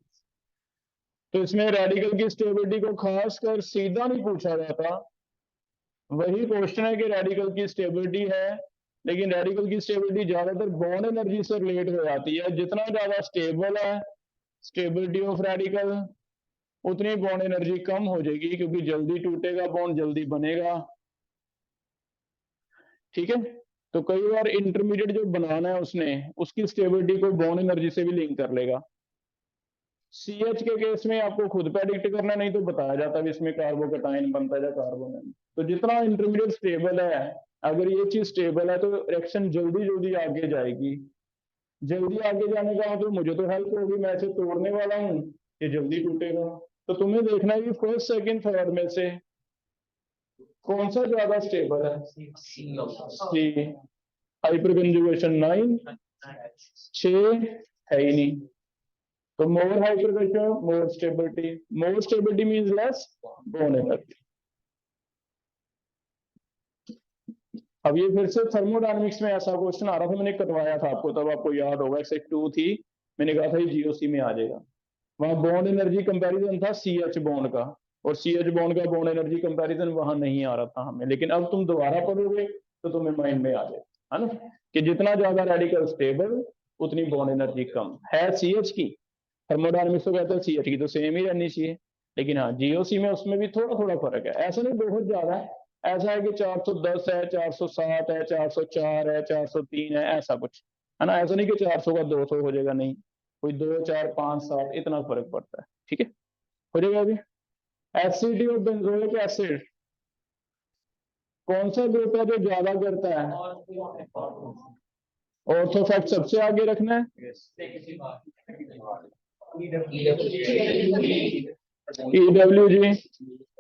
तो इसमें रेडिकल की स्टेबिलिटी को खास कर सीधा नहीं पूछा जाता। वही क्वेश्चन है कि रेडिकल की स्टेबिलिटी है, लेकिन रेडिकल की स्टेबिलिटी ज्यादातर बॉन्ड एनर्जी से रिलेट हो जाती है। जितना ज्यादा स्टेबल है स्टेबिलिटी ऑफ रेडिकल, उतनी बॉन्ड एनर्जी कम हो जाएगी, क्योंकि जल्दी टूटेगा बॉन्ड, जल्दी बनेगा। ठीक है, तो कई बार इंटरमीडिएट जो बनाना है उसने, उसकी स्टेबिलिटी को बॉन्ड एनर्जी से भी लिंक कर लेगा। सी एच के केस में आपको खुद प्रेडिक्ट करना, नहीं तो बताया जाता है इसमें कार्बोकेटाइन बनता है या कार्बोनेट। तो जितना इंटरमीडिएट स्टेबल है अगर ये चीज स्टेबल है तो रिएक्शन जल्दी जल्दी आगे जाएगी। जल्दी आगे जाने का मतलब मुझे तो हेल्प होगी, मैं इसे तोड़ने वाला हूँ, ये जल्दी टूटेगा। तो तुम्हें देखना है कि फर्स्ट सेकंड थर्ड में से कौन सा ज्यादा स्टेबल है। सी। हाइपर कंजुगेशन 9, 6 है ही नहीं। तो more hyperconjugation more stability, more stability means less bond energy. अब ये फिर से थर्मोडायनेमिक्स में ऐसा क्वेश्चन आ रहा था, मैंने कटवाया था आपको, तब आपको याद होगा सेट 2 थी, मैंने कहा था ये जीओसी में आ जाएगा। वहां बॉन्ड एनर्जी कंपैरिजन था सीएच बॉन्ड का, और सीएच बॉन्ड का बॉन्ड एनर्जी कंपैरिजन वहां नहीं आ रहा था हमें, लेकिन अब तुम दोबारा पढ़ोगे तो तुम्हें माइंड में आ जाएगा, है ना, कि जितना ज्यादा रेडिकल स्टेबल उतनी बॉन्ड एनर्जी कम है सीएच की। थर्मोडायनेमिक्स तो कहते हैं सीएच की तो सेम ही रहनी चाहिए, लेकिन हाँ जीओसी में उसमें भी थोड़ा थोड़ा फर्क है, ऐसा नहीं बहुत ज्यादा है। ऐसा है कि 410 है, 407 है, 404 है, 403 है, ऐसा कुछ है ना। ऐसा नहीं कि 400 का 200 हो जाएगा, नहीं, कोई 2, 4, 5, 7 इतना फर्क पड़ता है। ठीक है, हो जाएगा अभी। एसिड और बेंजोइक एसिड कौन सा ग्रुप है जो ज्यादा करता है। ऑर्थोफैक्ट सबसे आगे रखना है। ईडब्ल्यू जी,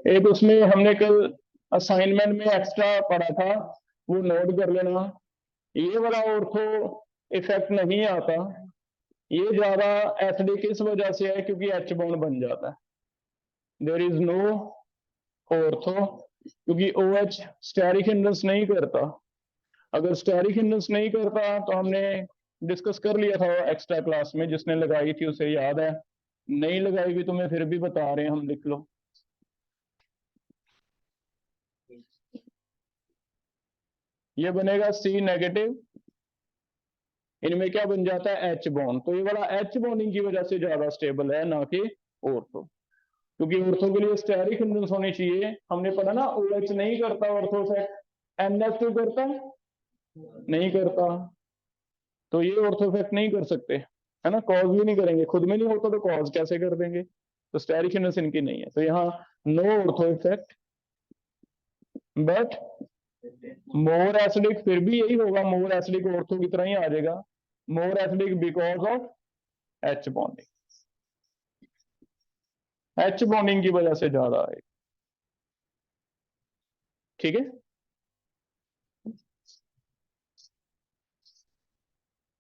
एक उसमें हमने कल असाइनमेंट में एक्स्ट्रा पढ़ा था, वो नोट कर लेना। ये वाला ऑर्थो इफेक्ट नहीं आता, ये ज्यादा एसिडिक इस वजह से है क्योंकि एच बॉन्ड बन जाता है। देयर इज नो ऑर्थो क्योंकि OH स्टेरिक हिंड्रेंस नहीं करता। अगर स्टेरिक हिंड्रेंस नहीं करता तो हमने डिस्कस कर लिया था एक्स्ट्रा क्लास में, जिसने लगाई थी उसे याद है, नहीं लगाई भी तो मैं फिर भी बता रहे हैं, हम लिख लो। ये बनेगा C नेगेटिव, इनमें क्या बन जाता है H बॉन्ड, तो ये वाला H बॉन्डिंग की वजह से ज्यादा स्टेबल है, ना कि ऑर्थो, क्योंकि ऑर्थो के लिए स्टेरिक हिंड्रेंस होनी चाहिए। हमने पढ़ा ना OH नहीं करता ऑर्थो से, NH2 करता नहीं करता, तो ये ऑर्थो इफेक्ट नहीं कर सकते, है ना, कॉज भी नहीं करेंगे, खुद में नहीं होता तो कॉज कैसे कर देंगे, तो स्टेरिक हिंड्रेंस इनकी नहीं है, तो यहाँ no ortho effect, but more acidic फिर भी यही होगा, मोर एसिडिक ऑर्थो की तरह ही आ जाएगा, more acidic because of H bonding, H bonding की वजह से ज्यादा है। ठीक है,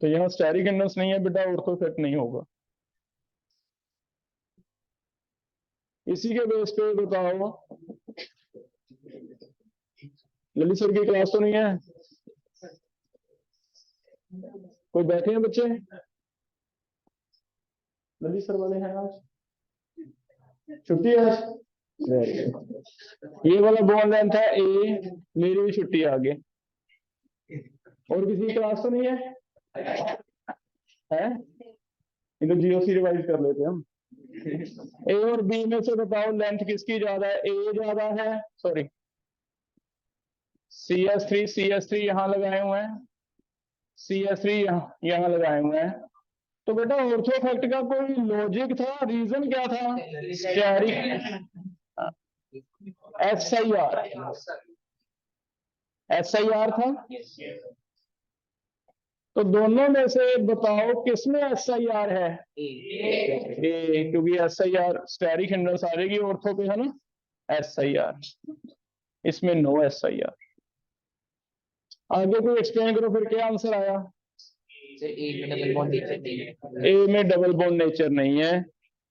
तो यहाँ स्टेरिक हिंड्रेंस नहीं है बेटा, ऑर्थो इफेक्ट नहीं होगा। इसी के बेस पे बताओ, ललित सर की क्लास तो नहीं है, कोई बैठे हैं बच्चे, ललित सर वाले हैं आज, छुट्टी है आज, ये वाला बॉन्ड लेंथ है A, मेरी भी छुट्टी आ गई, और किसी क्लास तो नहीं है, है? इनको जीओसी रिवाइज कर लेते हैं हम। A और B में से बताओ लेंथ किसकी ज्यादा है, A ज्यादा है, सॉरी CS3 यहां लगाए हुए हैं, CS3 यहाँ लगाए हुए हैं, तो बेटा ऑर्थो इफेक्ट का कोई लॉजिक था, रीजन क्या था, स्टेरिक SIR था, तो दोनों में से बताओ किसमें SIR है, ए, क्योंकि SIR स्टेरिक हिंड्रेंस आ जाएगी ऑर्थो पे, है ना, SIR, इसमें नो SIR। आगे कोई एक्सप्लेन करो फिर क्या आंसर आया। ए में डबल बॉन्ड नेचर नहीं है,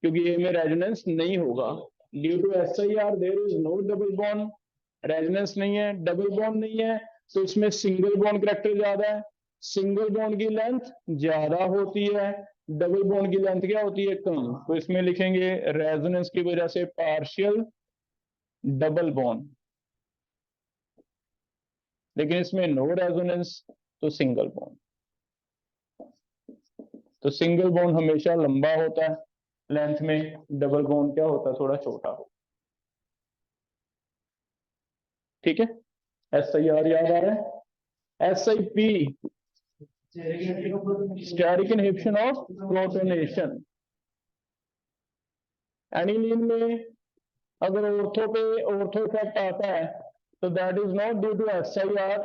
क्योंकि ए में रेजोनेंस नहीं होगा, due to SIR there is no double bond, resonance नहीं है, डबल बॉन्ड नहीं है, तो इसमें सिंगल बॉन्ड करैक्टर ज्यादा है, सिंगल बॉन्ड की लेंथ ज्यादा होती है, डबल बॉन्ड की लेंथ क्या होती है, कम, तो इसमें लिखेंगे रेजोनेंस की वजह से पार्शियल डबल बॉन्ड, लेकिन इसमें नो रेजोनेंस तो सिंगल बॉन्ड, तो सिंगल बॉन्ड हमेशा लंबा होता है लेंथ में, डबल बॉन्ड क्या होता है, थोड़ा छोटा हो। ठीक है, SIR याद आ रहा है, SIP steric inhibition of protonation. Aniline में अगर ऑर्थो पे ऑर्थो इफेक्ट आता है So that is not due to SIR.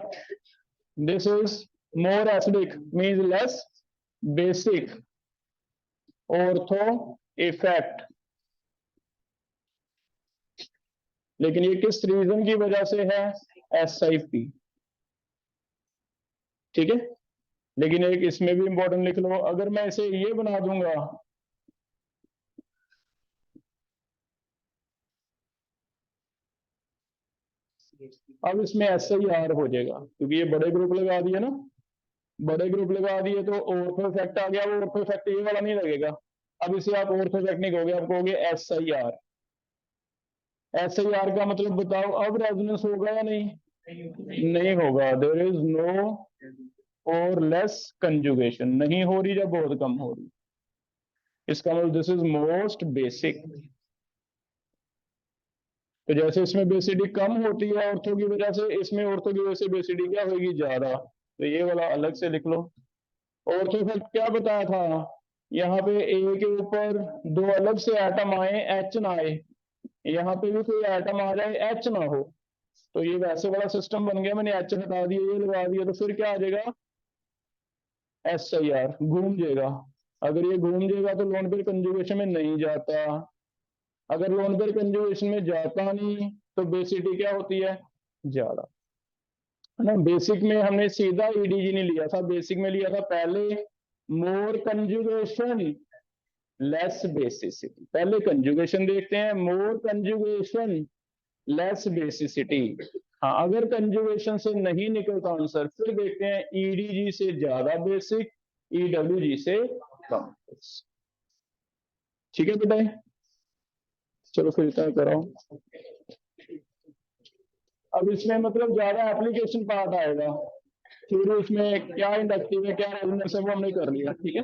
This is more acidic, means less basic. Ortho effect. लेकिन ये किस रीजन की वजह से है? SIP। ठीक है, लेकिन एक इसमें भी इंपॉर्टेंट लिख लो, अगर मैं इसे ये बना दूंगा, अब इसमें SIR हो जाएगा, क्योंकि ये बड़े ग्रुप लगा दिए ना, बड़े ग्रुप लगा दिए तो ऑर्थो इफेक्ट आ गया। वो ऑर्थो इफेक्ट ये वाला नहीं लगेगा, अब इसे आप ऑर्थो इफेक्ट नहीं कहोगे, आप कहोगे SIR। SIR का मतलब बताओ, अब रेजोनेंस होगा या नहीं? नहीं होगा। देयर इज नो और लेस कंजुगेशन, नहीं हो रही या बहुत कम हो रही। इसका मतलब दिस इज मोस्ट बेसिक। तो जैसे इसमें बेसिडी कम होती है ऑर्थो की वजह से, इसमें ऑर्थो की वजह से बेसिडी क्या होगी? ज्यादा। तो ये वाला अलग से लिख लो। ऑर्थो इफेक्ट क्या बताया था? यहाँ पे ए के ऊपर दो अलग से एटम आए, एच ना आए, यहाँ पे भी कोई एटम आ जाए एच ना हो, तो ये वैसे वाला सिस्टम बन गया। मैंने एच हटा दिया, ये लगा दिया, तो फिर क्या आ जाएगा? SIR। घूम जाएगा। अगर ये घूम जाएगा तो लोन पेयर कंजुगेशन में नहीं जाता। अगर लोन पेयर कंजुगेशन में जाता नहीं तो बेसिटी क्या होती है? ज्यादा, है ना। बेसिक में हमने सीधा EDG नहीं लिया था, बेसिक में लिया था पहले मोर कंजुगेशन लेस बेसिसिटी। पहले कंजुगेशन देखते हैं, मोर कंजुगेशन लेस बेसिसिटी। हाँ, अगर कंजुगेशन से नहीं निकलता आंसर, फिर देखते हैं EDG से ज्यादा बेसिक, EWG से कम। ठीक है बेटा, चलो फिर इतना कराओ। अब इसमें मतलब ज्यादा एप्लीकेशन पार्ट आएगा, फिर उसमें क्या इंडक्टिव है क्या रेजोनेंस है वो हमने कर लिया। ठीक है।